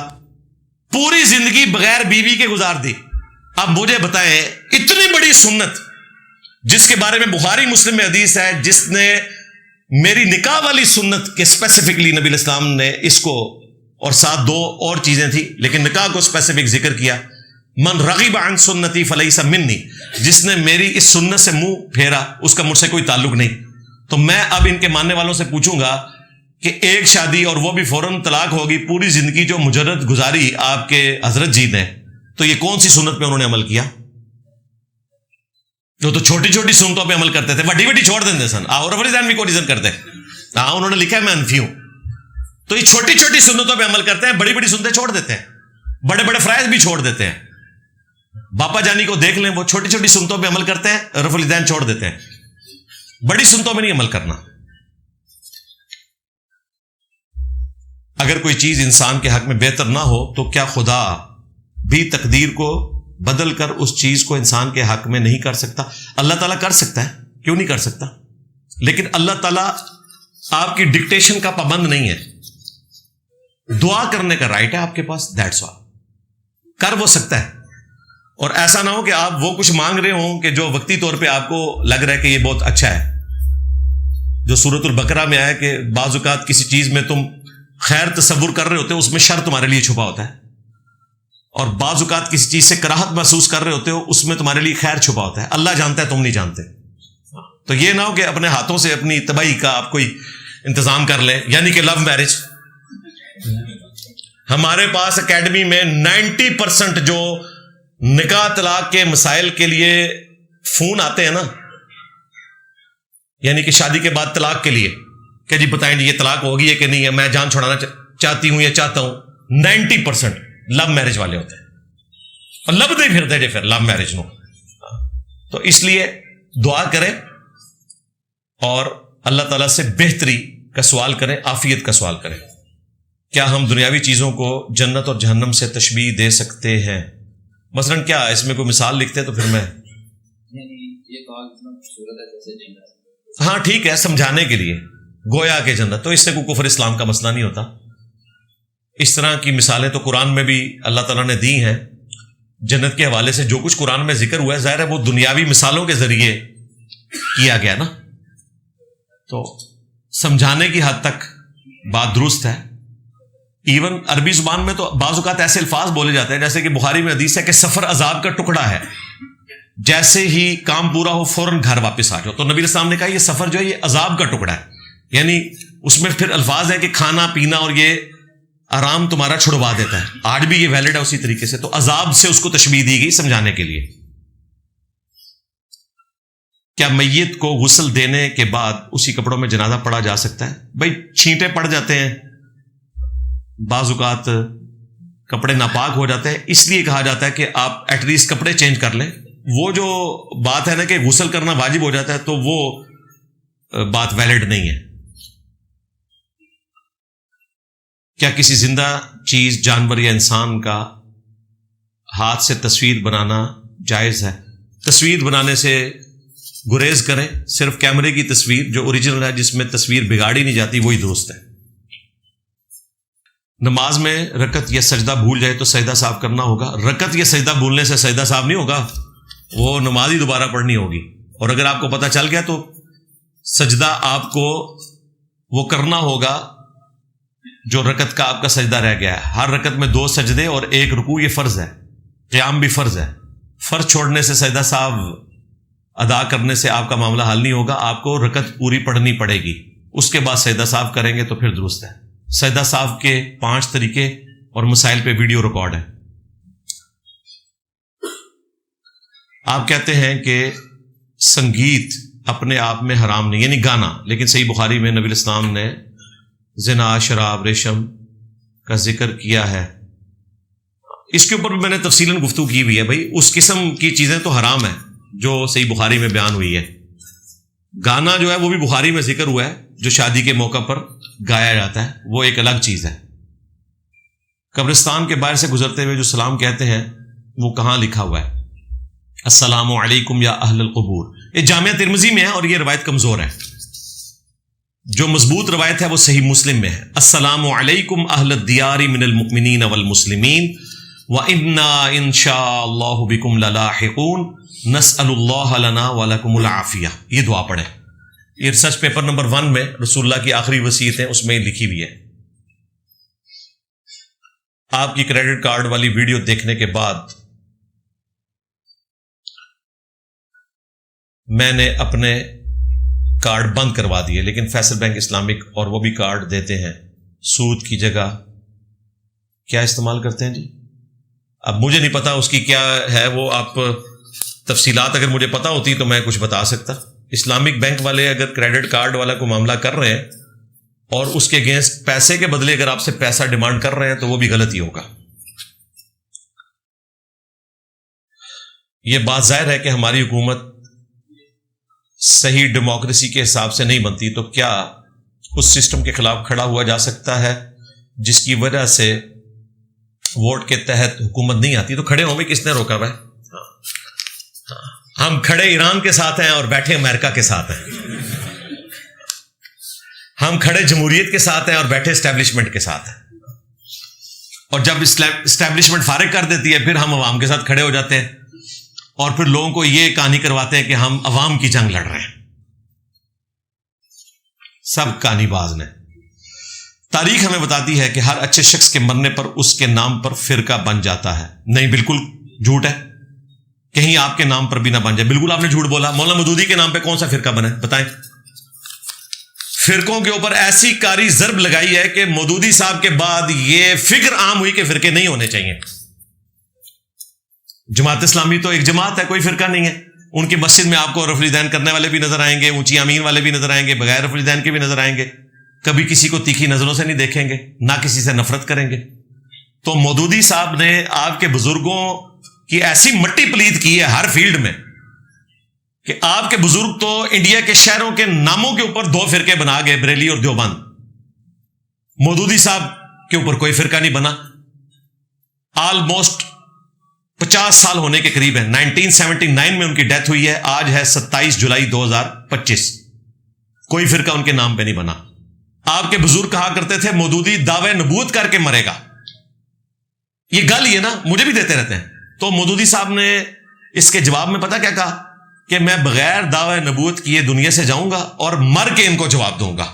پوری زندگی بغیر بیوی کے گزار دی. اب مجھے بتائیں اتنی بڑی سنت جس کے بارے میں بخاری مسلم میں حدیث ہے، جس نے میری نکاح والی سنت کے اسپیسیفکلی نبی علیہ السلام نے اس کو، اور ساتھ دو اور چیزیں تھیں لیکن نکاح کو اسپیسیفک ذکر کیا، من رغب عن سنتی فلیس منی، جس نے میری اس سنت سے منہ پھیرا اس کا مجھ سے کوئی تعلق نہیں. تو میں اب ان کے ماننے والوں سے پوچھوں گا کہ ایک شادی اور وہ بھی فوراً طلاق ہوگی، پوری زندگی جو مجرد گزاری آپ کے حضرت جی نے، تو یہ کون سی سنت پہ انہوں نے عمل کیا؟ جو تو چھوٹی چھوٹی سنتوں پہ عمل کرتے تھے، بڑی بڑی چھوڑ دیتے سن، اور بھی کو ریزن کرتے ہیں. ہاں انہوں نے لکھا ہے میں انفی ہوں. تو یہ چھوٹی چھوٹی سنتوں پہ عمل کرتے ہیں، بڑی بڑی سنتیں چھوڑ دیتے ہیں، بڑے بڑے فرائض بھی چھوڑ دیتے ہیں. باپا جانی کو دیکھ لیں، وہ چھوٹی چھوٹی سنتوں پہ عمل کرتے ہیں، رفع الیدین چھوڑ دیتے ہیں، بڑی سنتوں میں نہیں عمل کرنا. اگر کوئی چیز انسان کے حق میں بہتر نہ ہو تو کیا خدا بھی تقدیر کو بدل کر اس چیز کو انسان کے حق میں نہیں کر سکتا؟ اللہ تعالیٰ کر سکتا ہے، کیوں نہیں کر سکتا؟ لیکن اللہ تعالیٰ آپ کی ڈکٹیشن کا پابند نہیں ہے. دعا کرنے کا رائٹ ہے آپ کے پاس، دیٹس آل. کر وہ سکتا ہے. اور ایسا نہ ہو کہ آپ وہ کچھ مانگ رہے ہوں کہ جو وقتی طور پہ آپ کو لگ رہا ہے کہ یہ بہت اچھا ہے. جو سورۃ البقرہ میں آیا کہ بعض اوقات کسی چیز میں تم خیر تصور کر رہے ہوتے ہو، اس میں شر تمہارے لیے چھپا ہوتا ہے، اور بعض اوقات کسی چیز سے کراہت محسوس کر رہے ہوتے ہو، اس میں تمہارے لیے خیر چھپا ہوتا ہے. اللہ جانتا ہے، تم نہیں جانتے. تو یہ نہ ہو کہ اپنے ہاتھوں سے اپنی تباہی کا آپ کوئی انتظام کر لیں. یعنی کہ لو میرج، ہمارے پاس اکیڈمی میں 90% جو نکاح طلاق کے مسائل کے لیے فون آتے ہیں نا، یعنی کہ شادی کے بعد طلاق کے لیے کہ جی بتائیں جی یہ طلاق ہوگی ہے کہ نہیں ہے، میں جان چھوڑانا چاہتی ہوں یا چاہتا ہوں، 90% لو میرج والے ہوتے ہیں، اور لب نہیں پھرتے جی پھر لو میرج نو. تو اس لیے دعا کریں اور اللہ تعالیٰ سے بہتری کا سوال کریں، عافیت کا سوال کریں. کیا ہم دنیاوی چیزوں کو جنت اور جہنم سے تشبیہ دے سکتے ہیں؟ مثلاً کیا اس میں کوئی مثال لکھتے تو پھر میں ہاں ٹھیک ہے سمجھانے کے لیے، گویا کہ جنت، تو اس سے کوئی کفر اسلام کا مسئلہ نہیں ہوتا. اس طرح کی مثالیں تو قرآن میں بھی اللہ تعالیٰ نے دی ہیں. جنت کے حوالے سے جو کچھ قرآن میں ذکر ہوا ہے، ظاہر ہے وہ دنیاوی مثالوں کے ذریعے کیا گیا نا. تو سمجھانے کی حد تک بات درست ہے. ایون عربی زبان میں تو بعض اوقات ایسے الفاظ بولے جاتے ہیں جیسے کہ بخاری میں حدیث ہے کہ سفر عذاب کا ٹکڑا ہے, جیسے ہی کام پورا ہو فوراً گھر واپس آ جاؤ. تو نبی اسلام نے کہا یہ سفر جو ہے یہ عذاب کا ٹکڑا ہے, یعنی اس میں پھر الفاظ ہے کہ کھانا پینا اور یہ آرام تمہارا چھڑوا دیتا ہے. آج بھی یہ ویلڈ ہے اسی طریقے سے. تو عذاب سے اس کو تشبیہ دی گئی سمجھانے کے لیے. کیا میت کو غسل دینے کے بعد اسی کپڑوں میں جنازہ پڑھا جا سکتا ہے؟ بھائی چھینٹے پڑ جاتے ہیں, بعض اوقات کپڑے ناپاک ہو جاتے ہیں, اس لیے کہا جاتا ہے کہ آپ ایٹ لیسٹ کپڑے چینج کر لیں. وہ جو بات ہے نا کہ غسل کرنا واجب ہو جاتا ہے, تو وہ بات ویلڈ نہیں ہے. کیا کسی زندہ چیز, جانور یا انسان کا ہاتھ سے تصویر بنانا جائز ہے؟ تصویر بنانے سے گریز کریں, صرف کیمرے کی تصویر جو اوریجنل ہے, جس میں تصویر بگاڑی نہیں جاتی, وہی درست ہے. نماز میں رکعت یا سجدہ بھول جائے تو سجدہ صاف کرنا ہوگا؟ رکعت یا سجدہ بھولنے سے سجدہ صاف نہیں ہوگا, وہ نماز ہی دوبارہ پڑھنی ہوگی. اور اگر آپ کو پتہ چل گیا تو سجدہ آپ کو وہ کرنا ہوگا جو رکعت کا آپ کا سجدہ رہ گیا ہے. ہر رکعت میں 2 سجدے اور 1 رکوع, یہ فرض ہے. قیام بھی فرض ہے. فرض چھوڑنے سے سجدہ صاحب ادا کرنے سے آپ کا معاملہ حل نہیں ہوگا. آپ کو رکعت پوری پڑھنی پڑے گی, اس کے بعد سجدہ صاحب کریں گے تو پھر درست ہے. سجدہ صاحب کے 5 طریقے اور مسائل پہ ویڈیو ریکارڈ ہے. آپ کہتے ہیں کہ سنگیت اپنے آپ میں حرام نہیں, یعنی گانا, لیکن صحیح بخاری میں نبی اسلام نے زنا, شراب, ریشم کا ذکر کیا ہے. اس کے اوپر میں نے تفصیلاً گفتگو کی ہوئی ہے. بھائی اس قسم کی چیزیں تو حرام ہیں جو صحیح بخاری میں بیان ہوئی ہے. گانا جو ہے وہ بھی بخاری میں ذکر ہوا ہے, جو شادی کے موقع پر گایا جاتا ہے, وہ ایک الگ چیز ہے. قبرستان کے باہر سے گزرتے ہوئے جو سلام کہتے ہیں وہ کہاں لکھا ہوا ہے؟ السلام علیکم یا اہل القبور. یہ جامعہ ترمذی میں ہے اور یہ روایت کمزور ہے. جو مضبوط روایت ہے وہ صحیح مسلم میں ہے. السلام علیکم اہل الدیار من المؤمنین والمسلمین وَإِنَّا إِن شَاءَ اللَّهُ بِكُمْ لَلَاحِقُونَ نَسْأَلُ اللَّهَ لَنَا وَلَكُمُ الْعَافِيَةَ. یہ دعا پڑھیں. یہ ریسرچ پیپر نمبر 1 میں رسول اللہ کی آخری وصیت ہے, اس میں لکھی ہوئی ہے. آپ کی کریڈٹ کارڈ والی ویڈیو دیکھنے کے بعد میں نے اپنے کارڈ بند کروا دیے, لیکن فیصل بینک اسلامک اور وہ بھی کارڈ دیتے ہیں. سود کی جگہ کیا استعمال کرتے ہیں جی؟ اب مجھے نہیں پتا اس کی کیا ہے, وہ آپ تفصیلات اگر مجھے پتا ہوتی تو میں کچھ بتا سکتا. اسلامک بینک والے اگر کریڈٹ کارڈ والا کو معاملہ کر رہے ہیں اور اس کے اگینسٹ پیسے کے بدلے اگر آپ سے پیسہ ڈیمانڈ کر رہے ہیں تو وہ بھی غلط ہی ہوگا. یہ بات ظاہر ہے کہ ہماری حکومت صحیح ڈیموکریسی کے حساب سے نہیں بنتی, تو کیا اس سسٹم کے خلاف کھڑا ہوا جا سکتا ہے جس کی وجہ سے ووٹ کے تحت حکومت نہیں آتی؟ تو کھڑے ہوں گے, کس نے روکا ہوا ہے؟ ہم کھڑے ایران کے ساتھ ہیں اور بیٹھے امریکہ کے ساتھ ہیں. ہم کھڑے جمہوریت کے ساتھ ہیں اور بیٹھے اسٹیبلشمنٹ کے ساتھ ہیں. اور جب اسٹیبلشمنٹ فارغ کر دیتی ہے پھر ہم عوام کے ساتھ کھڑے ہو جاتے ہیں اور پھر لوگوں کو یہ کہانی کرواتے ہیں کہ ہم عوام کی جنگ لڑ رہے ہیں. سب کہانی باز نے. تاریخ ہمیں بتاتی ہے کہ ہر اچھے شخص کے مرنے پر اس کے نام پر فرقہ بن جاتا ہے. نہیں, بالکل جھوٹ ہے. کہیں آپ کے نام پر بھی نہ بن جائے. بالکل آپ نے جھوٹ بولا. مولانا مودودی کے نام پہ کون سا فرقہ بنا ہے بتائیں؟ فرقوں کے اوپر ایسی کاری ضرب لگائی ہے کہ مودودی صاحب کے بعد یہ فکر عام ہوئی کہ فرقے نہیں ہونے چاہیے. جماعت اسلامی تو ایک جماعت ہے, کوئی فرقہ نہیں ہے. ان کی مسجد میں آپ کو رفع الیدین کرنے والے بھی نظر آئیں گے, اونچی امین والے بھی نظر آئیں گے, بغیر رفع الیدین کے بھی نظر آئیں گے. کبھی کسی کو تیکھی نظروں سے نہیں دیکھیں گے, نہ کسی سے نفرت کریں گے. تو مودودی صاحب نے آپ کے بزرگوں کی ایسی مٹی پلید کی ہے ہر فیلڈ میں کہ آپ کے بزرگ تو انڈیا کے شہروں کے ناموں کے اوپر 2 فرقے بنا گئے, بریلی اور دیوبند. مودودی صاحب کے اوپر کوئی فرقہ نہیں بنا. آلموسٹ 50 سال ہونے کے قریب ہے. 1979 میں ان کی ڈیتھ ہوئی ہے, آج ہے 27 جولائی 2025. کوئی فرقہ ان کے نام پہ نہیں بنا. آپ کے بزرگ کہا کرتے تھے مودودی دعوے نبوت کر کے مرے گا. یہ گل یہ نا مجھے بھی دیتے رہتے ہیں. تو مودودی صاحب نے اس کے جواب میں پتہ کیا کہا کہ میں بغیر دعوی نبوت کیے دنیا سے جاؤں گا اور مر کے ان کو جواب دوں گا.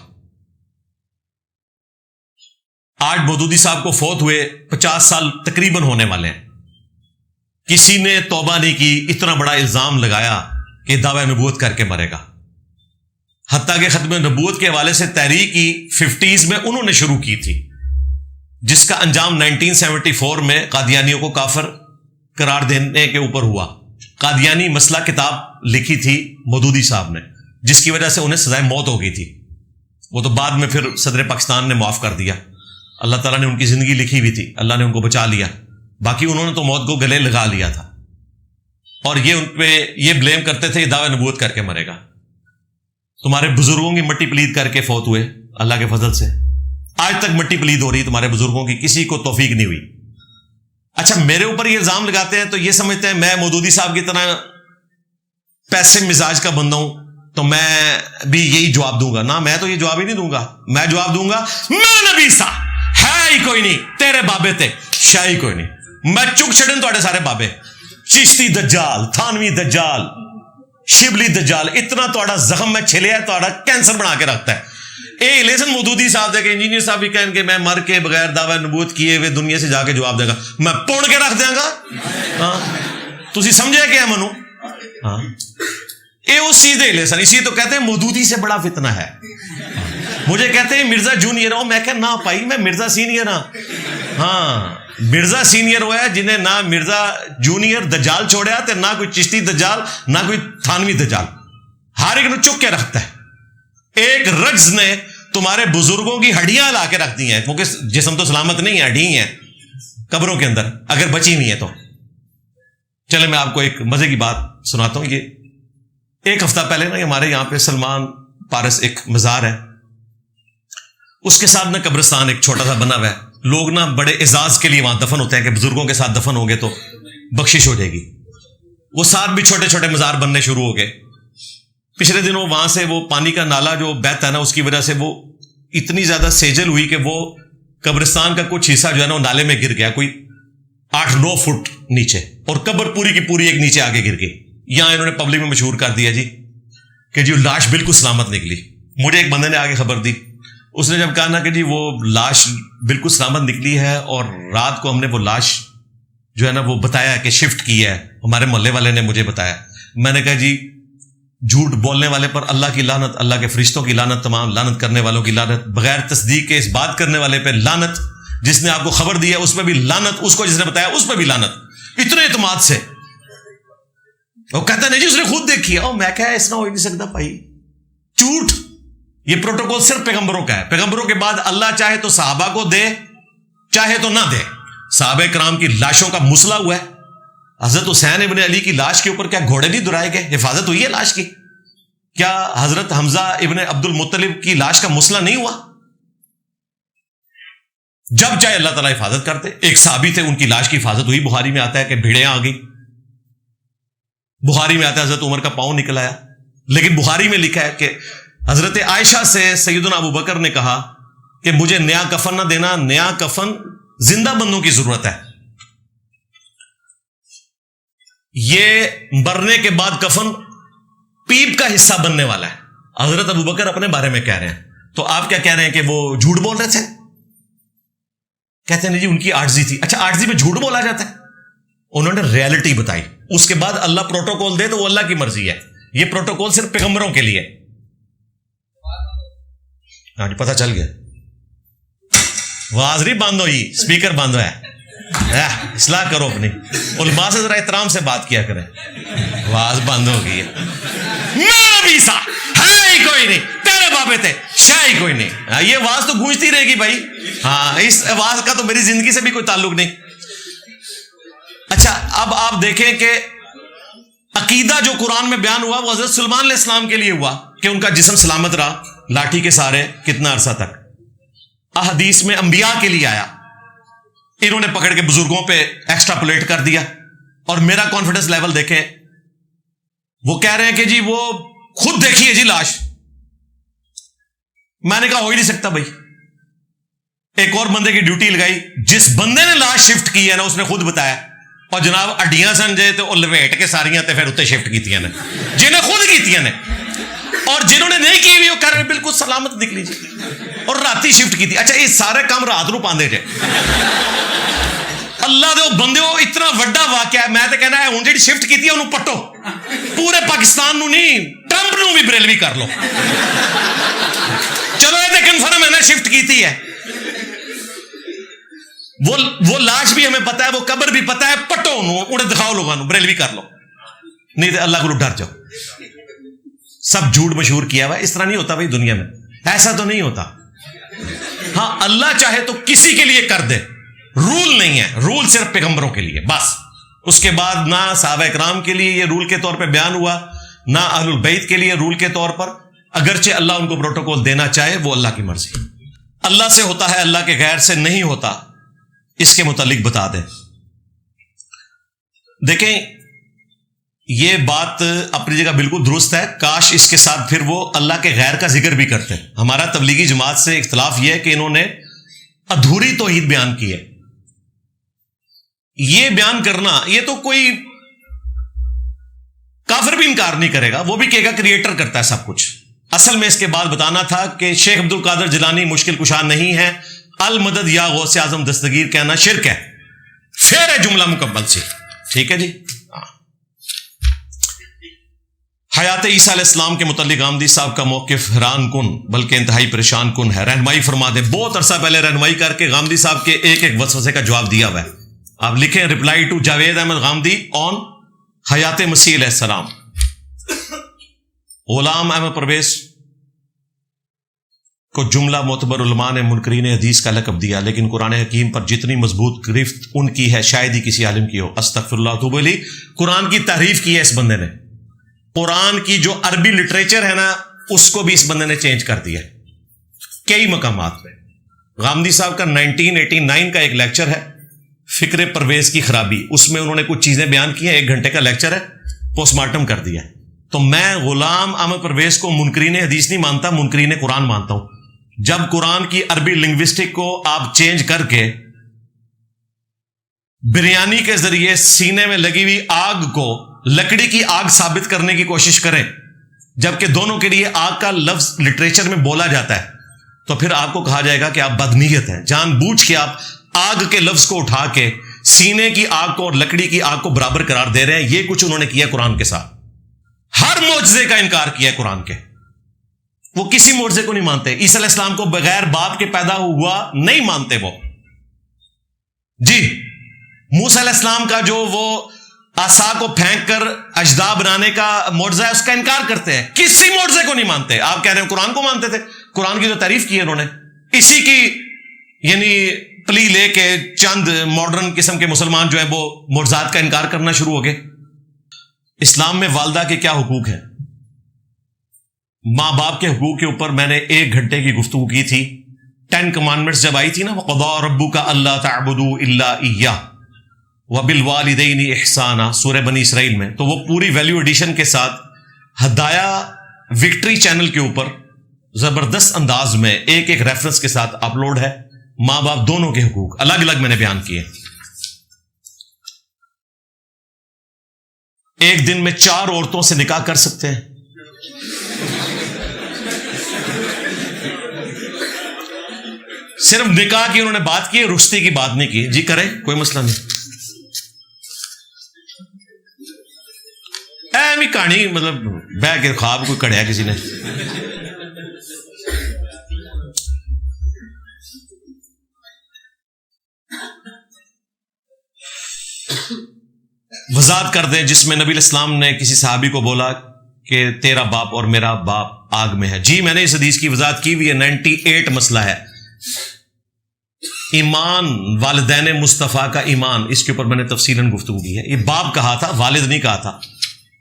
آج مودودی صاحب کو فوت ہوئے 50 سال تقریباً ہونے والے ہیں. کسی نے توبہ نہیں کی, اتنا بڑا الزام لگایا کہ دعوی نبوت کر کے مرے گا. حتیٰ کہ ختم نبوت کے حوالے سے تحریک کی 50s میں انہوں نے شروع کی تھی, جس کا انجام 1974 میں قادیانیوں کو کافر قرار دینے کے اوپر ہوا. قادیانی مسئلہ کتاب لکھی تھی مودودی صاحب نے, جس کی وجہ سے انہیں سزائے موت ہو گئی تھی. وہ تو بعد میں پھر صدر پاکستان نے معاف کر دیا. اللہ تعالیٰ نے ان کی زندگی لکھی ہوئی تھی, اللہ نے ان کو بچا لیا. باقی انہوں نے تو موت کو گلے لگا لیا تھا, اور یہ ان پہ یہ بلیم کرتے تھے یہ دعوی نبوت کر کے مرے گا. تمہارے بزرگوں کی مٹی پلید کر کے فوت ہوئے اللہ کے فضل سے. آج تک مٹی پلید ہو رہی ہے تمہارے بزرگوں کی, کسی کو توفیق نہیں ہوئی. اچھا میرے اوپر یہ الزام لگاتے ہیں تو یہ سمجھتے ہیں میں مودودی صاحب کی طرح پیسے مزاج کا بندہ ہوں تو میں بھی یہی جواب دوں گا. نہ, میں تو یہ جواب ہی نہیں دوں گا. میں جواب دوں گا میں نبی سا ہے ہی کوئی نہیں, تیرے بابے تے شاہ ہی کوئی نہیں. میں چک چھڑن تھوڑے سارے بابے, چشتی دجال, تھانوی دجال, شبلی دجال, اتنا تھوڑا زخم میں چھلیا ہے, تھوڑا کینسر بنا کے رکھتا ہے. اے لیسن مودودی صاحب دے کہ انجینئر صاحب بھی کہیں کہ میں مر کے بغیر دعوی نبوت کیے ہوئے دنیا سے جا کے جواب دے گا. میں پوڑ کے رکھ دیں گا. ہاں تسی سمجھے کیا منو. ہاں اے اس چیز دے لیسن. اسی تو کہتے ہیں مودودی سے بڑا فتنہ ہے. مجھے کہتے ہیں مرزا جونیئر ہو, میں کہ نہ پائی میں مرزا سینئر ہاں. ہاں مرزا سینئر ہوا ہے جنہیں نہ مرزا جونیئر دجال چھوڑیا تے نہ کوئی چشتی دجال نہ کوئی تھانوی دجال. ہر ایک نے چک کے رکھتا ہے. ایک رجز نے تمہارے بزرگوں کی ہڈیاں لا کے رکھ دی ہیں, کیونکہ جسم تو سلامت نہیں ہے, ہڈی ہیں قبروں کے اندر اگر بچی ہوئی ہے تو. چلے میں آپ کو ایک مزے کی بات سناتا ہوں. یہ ایک ہفتہ پہلے نا ہمارے یہاں پہ سلمان پارس ایک مزار ہے, اس کے ساتھ نا قبرستان ایک چھوٹا سا بنا ہوا ہے. لوگ نا بڑے اعزاز کے لیے وہاں دفن ہوتے ہیں کہ بزرگوں کے ساتھ دفن ہو گے تو بخشش ہو جائے گی. وہ ساتھ بھی چھوٹے چھوٹے مزار بننے شروع ہو گئے. پچھلے دنوں وہاں سے وہ پانی کا نالا جو بہتا ہے نا, اس کی وجہ سے وہ اتنی زیادہ سیجل ہوئی کہ وہ قبرستان کا کچھ حصہ جو ہے نا وہ نالے میں گر گیا, کوئی 8-9 فٹ نیچے, اور قبر پوری کی پوری ایک نیچے آگے گر گئی. یہاں انہوں نے پبلک میں مشہور کر دیا جی کہ جی لاش بالکل سلامت نکلی. مجھے ایک بندے نے آگے خبر دی, اس نے جب کہا نا کہ جی وہ لاش بالکل سلامت نکلی ہے, اور رات کو ہم نے وہ لاش جو ہے نا وہ بتایا کہ شفٹ کی ہے, ہمارے محلے والے نے مجھے بتایا. میں نے کہا جی جھوٹ بولنے والے پر اللہ کی لعنت, اللہ کے فرشتوں کی لعنت, تمام لعنت کرنے والوں کی لعنت, بغیر تصدیق کے اس بات کرنے والے پہ لعنت, جس نے آپ کو خبر دی ہے اس پہ بھی لعنت, اس کو جس نے بتایا اس پہ بھی لعنت. اتنے اعتماد سے وہ کہتا نہیں جی اس نے خود دیکھی ہے. میں کہا اس طرح ہو ہی نہیں سکتا بھائی, جھوٹ. یہ پروٹوکول صرف پیغمبروں کا ہے. پیغمبروں کے بعد اللہ چاہے تو صحابہ کو دے, چاہے تو نہ دے. صحابہ کرام کی لاشوں کا مسئلہ ہوا ہے. حضرت حسین ابن علی کی لاش کے اوپر کیا گھوڑے نہیں دہرائے گئے, حفاظت ہوئی ہے لاش کی؟ کیا حضرت حمزہ ابن عبد المطلب کی لاش کا مسئلہ نہیں ہوا؟ جب چاہے اللہ تعالیٰ حفاظت کرتے. ایک صحابی تھے, ان کی لاش کی حفاظت ہوئی. بخاری میں آتا ہے کہ بھیڑیں آ گئی. بخاری میں آتا ہے حضرت عمر کا پاؤں نکل آیا. لیکن بخاری میں لکھا ہے کہ حضرت عائشہ سے سیدنا ابو بکر نے کہا کہ مجھے نیا کفن نہ دینا, نیا کفن زندہ بندوں کی ضرورت ہے. یہ مرنے کے بعد کفن پیپ کا حصہ بننے والا ہے. حضرت ابو بکر اپنے بارے میں کہہ رہے ہیں, تو آپ کیا کہہ رہے ہیں کہ وہ جھوٹ بول رہے تھے؟ کہتے ہیں جی ان کی عاجزی تھی. اچھا عاجزی میں جھوٹ بولا جاتا ہے؟ انہوں نے ریالٹی بتائی. اس کے بعد اللہ پروٹوکول دے تو وہ اللہ کی مرضی ہے. یہ پروٹوکول صرف پیغمبروں کے لیے. ہاں جی پتہ چل گیا. آواز نہیں بند ہوئی, اسپیکر بند ہوا ہے. اصلاح کرو اپنی, علماء سے ذرا احترام سے بات کیا کریں. آواز بند ہو گئی ہے. میں بھی سا ہے ہی کوئی نہیں, تیرے بابے تھے شاہ ہی کوئی نہیں. یہ آواز تو گونجتی رہے گی بھائی. ہاں اس آواز کا تو میری زندگی سے بھی کوئی تعلق نہیں. اچھا اب آپ دیکھیں کہ عقیدہ جو قرآن میں بیان ہوا وہ حضرت سلیمان علیہ السلام کے لیے ہوا کہ ان کا جسم سلامت رہا لاٹھی کے سارے کتنا عرصہ تک. احادیث میں انبیاء کے لیے آیا, انہوں نے پکڑ کے بزرگوں پہ ایکسٹراپولیٹ کر دیا. اور میرا کانفیڈنس لیول دیکھیں, وہ کہہ رہے ہیں کہ جی وہ خود دیکھیے جی لاش. میں نے کہا ہو ہی نہیں سکتا بھائی. ایک اور بندے کی ڈیوٹی لگائی, جس بندے نے لاش شفٹ کی ہے نا اس نے خود بتایا, اور جناب اڈیاں سن جے تو لپیٹ کے ساریاں تے پھر اتنے شفٹ کیتیاں نے، جنہیں خود کیتیاں نے، اور جنہوں نے نہیں کی بھی وہ کہہ رہے بالکل سلامت نکلی جی، اور راتی شفٹ کی تھی۔ اچھا یہ سارے کام رات نو پاندے جے، اللہ دے بندے اتنا وڈا واقعہ ہے۔ میں تو کہنا ہے ہوں جی شفٹ کی انہوں پٹو، پورے پاکستان نو نہیں ٹرمپ نو بھی بریلوی کر لو، چلو یہ تو کنفرم ہے نا شفٹ کی ہے، وہ لاش بھی ہمیں پتا ہے، وہ قبر بھی پتا ہے، پٹو انہیں دکھاؤ لوگوں کو، بریلوی کر لو، نہیں تو اللہ کو ڈر جاؤ۔ سب جھوٹ مشہور کیا ہوا، اس طرح نہیں ہوتا بھائی دنیا میں، ایسا تو نہیں ہوتا۔ ہاں اللہ چاہے تو کسی کے لیے کر دے، رول نہیں ہے، رول صرف پیغمبروں کے لیے بس۔ اس کے بعد نہ صحابہ اکرام کے لیے یہ رول کے طور پہ بیان ہوا، نہ اہل البیت کے لیے رول کے طور پر، اگرچہ اللہ ان کو پروٹوکول دینا چاہے، وہ اللہ کی مرضی، اللہ سے ہوتا ہے، اللہ کے غیر سے نہیں ہوتا۔ اس کے متعلق بتا دیں، دیکھیں یہ بات اپنی جگہ بالکل درست ہے، کاش اس کے ساتھ پھر وہ اللہ کے غیر کا ذکر بھی کرتے۔ ہمارا تبلیغی جماعت سے اختلاف یہ ہے کہ انہوں نے ادھوری توحید بیان کی ہے۔ یہ بیان کرنا، یہ تو کوئی کافر بھی انکار نہیں کرے گا، وہ بھی کہے گا کریٹر کرتا ہے سب کچھ۔ اصل میں اس کے بعد بتانا تھا کہ شیخ عبد القادر جیلانی مشکل کشا نہیں ہے، المدد یا غوث اعظم دستگیر کہنا شرک ہے، پھر ہے جملہ مکمل سی، ٹھیک ہے جی۔ حیات عیسیٰ علیہ السلام کے متعلق غامدی صاحب کا موقف حیران کن بلکہ انتہائی پریشان کن ہے، رہنمائی فرما دیں۔ بہت عرصہ پہلے رہنمائی کر کے غامدی صاحب کے ایک ایک وسوسے کا جواب دیا ہوا ہے، آپ لکھیں رپلائی ٹو جاوید احمد غامدی آن حیات مسیح علیہ السلام۔ غلام احمد پرویز کو جملہ معتبر علماء نے منکرین حدیث کا لقب دیا، لیکن قرآن حکیم پر جتنی مضبوط گرفت ان کی ہے شاید ہی کسی عالم کی ہو۔ استغفر اللہ توب الیہ۔ قرآن کی تعریف کی ہے اس بندے نے، قرآن کی جو عربی لٹریچر ہے نا اس کو بھی اس بندے نے چینج کر دیا کئی مقامات پہ۔ غامدی صاحب کا 1989 کا ایک لیکچر ہے فکر پرویز کی خرابی، اس میں انہوں نے کچھ چیزیں بیان کی ہیں، 1 گھنٹے کا لیکچر ہے، پوسٹ مارٹم کر دیا ہے۔ تو میں غلام احمد پرویز کو منکرین حدیث نہیں مانتا، منکرین قرآن مانتا ہوں۔ جب قرآن کی عربی لنگوسٹک کو آپ چینج کر کے بریانی کے ذریعے سینے میں لگی ہوئی آگ کو لکڑی کی آگ ثابت کرنے کی کوشش کریں، جبکہ دونوں کے لیے آگ کا لفظ لٹریچر میں بولا جاتا ہے، تو پھر آپ کو کہا جائے گا کہ آپ بدنیت ہیں، جان بوجھ کے آپ آگ کے لفظ کو اٹھا کے سینے کی آگ کو اور لکڑی کی آگ کو برابر قرار دے رہے ہیں۔ یہ کچھ انہوں نے کیا قرآن کے ساتھ، ہر معجزے کا انکار کیا ہے قرآن کے، وہ کسی معجزے کو نہیں مانتے۔ عیسیٰ علیہ السلام کو بغیر باپ کے پیدا ہوا نہیں مانتے وہ جی۔ موسیٰ علیہ السلام کا جو وہ عصا کو پھینک کر اجدا بنانے کا معجزہ ہے اس کا انکار کرتے ہیں، کسی معجزے کو نہیں مانتے۔ آپ کہہ رہے ہیں قرآن کو مانتے تھے، قرآن کی جو تعریف کی ہے انہوں نے، اسی کی یعنی پلی لے کے چند ماڈرن قسم کے مسلمان جو ہیں وہ معجزات کا انکار کرنا شروع ہو گئے۔ اسلام میں والدہ کے کیا حقوق ہیں؟ ماں باپ کے حقوق کے اوپر میں نے 1 گھنٹے کی گفتگو کی تھی۔ 10 کمانڈمنٹس جب آئی تھی نا، وَقَضَىٰ رَبُّكَ أَلَّا تَعْبُدُوا إِلَّا إِيَّاهُ وَبِالْوَالِدَيْنِ إِحْسَانًا سورہ بنی اسرائیل میں، تو وہ پوری ویلیو ایڈیشن کے ساتھ ہدایہ وکٹری چینل کے اوپر زبردست انداز میں ایک ایک ریفرنس کے ساتھ اپلوڈ ہے۔ ماں باپ دونوں کے حقوق الگ الگ میں نے بیان کیے۔ ایک دن میں 4 عورتوں سے نکاح کر سکتے ہیں، صرف نکاح کی انہوں نے بات کی، رخصتی کی بات نہیں کی۔ جی کریں، کوئی مسئلہ نہیں۔ ایویں کہانی مطلب بہ کے خواب کوئی کڑیا کسی نے۔ وضاحت کر دیں جس میں نبی علیہ السلام نے کسی صحابی کو بولا کہ تیرا باپ اور میرا باپ آگ میں ہے۔ جی میں نے اس حدیث کی وضاحت کی ہوئی ہے، 98 مسئلہ ہے ایمان، والدین مصطفیٰ کا ایمان، اس کے اوپر میں نے تفصیلاً گفتگو کی ہے۔ یہ باپ کہا تھا، والد نہیں کہا تھا،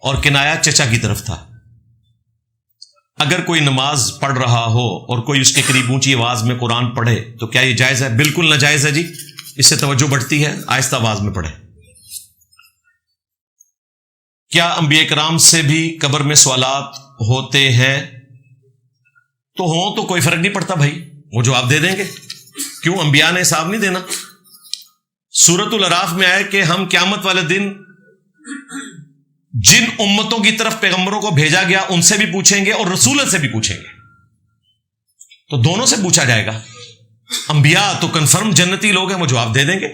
اور کنایا چچا کی طرف تھا۔ اگر کوئی نماز پڑھ رہا ہو اور کوئی اس کے قریب اونچی آواز میں قرآن پڑھے تو کیا یہ جائز ہے؟ بالکل ناجائز ہے جی، اس سے توجہ بڑھتی ہے، آہستہ آواز میں پڑھے۔ کیا انبیاء کرام سے بھی قبر میں سوالات ہوتے ہیں؟ تو ہوں تو کوئی فرق نہیں پڑتا بھائی، وہ جواب دے دیں گے، کیوں انبیاء نے حساب نہیں دینا؟ سورۃ الاعراف میں آئے کہ ہم قیامت والے دن جن امتوں کی طرف پیغمبروں کو بھیجا گیا ان سے بھی پوچھیں گے اور رسولوں سے بھی پوچھیں گے. تو دونوں سے پوچھا جائے گا. انبیاء تو کنفرم جنتی لوگ ہیں, وہ جواب دے دیں گے.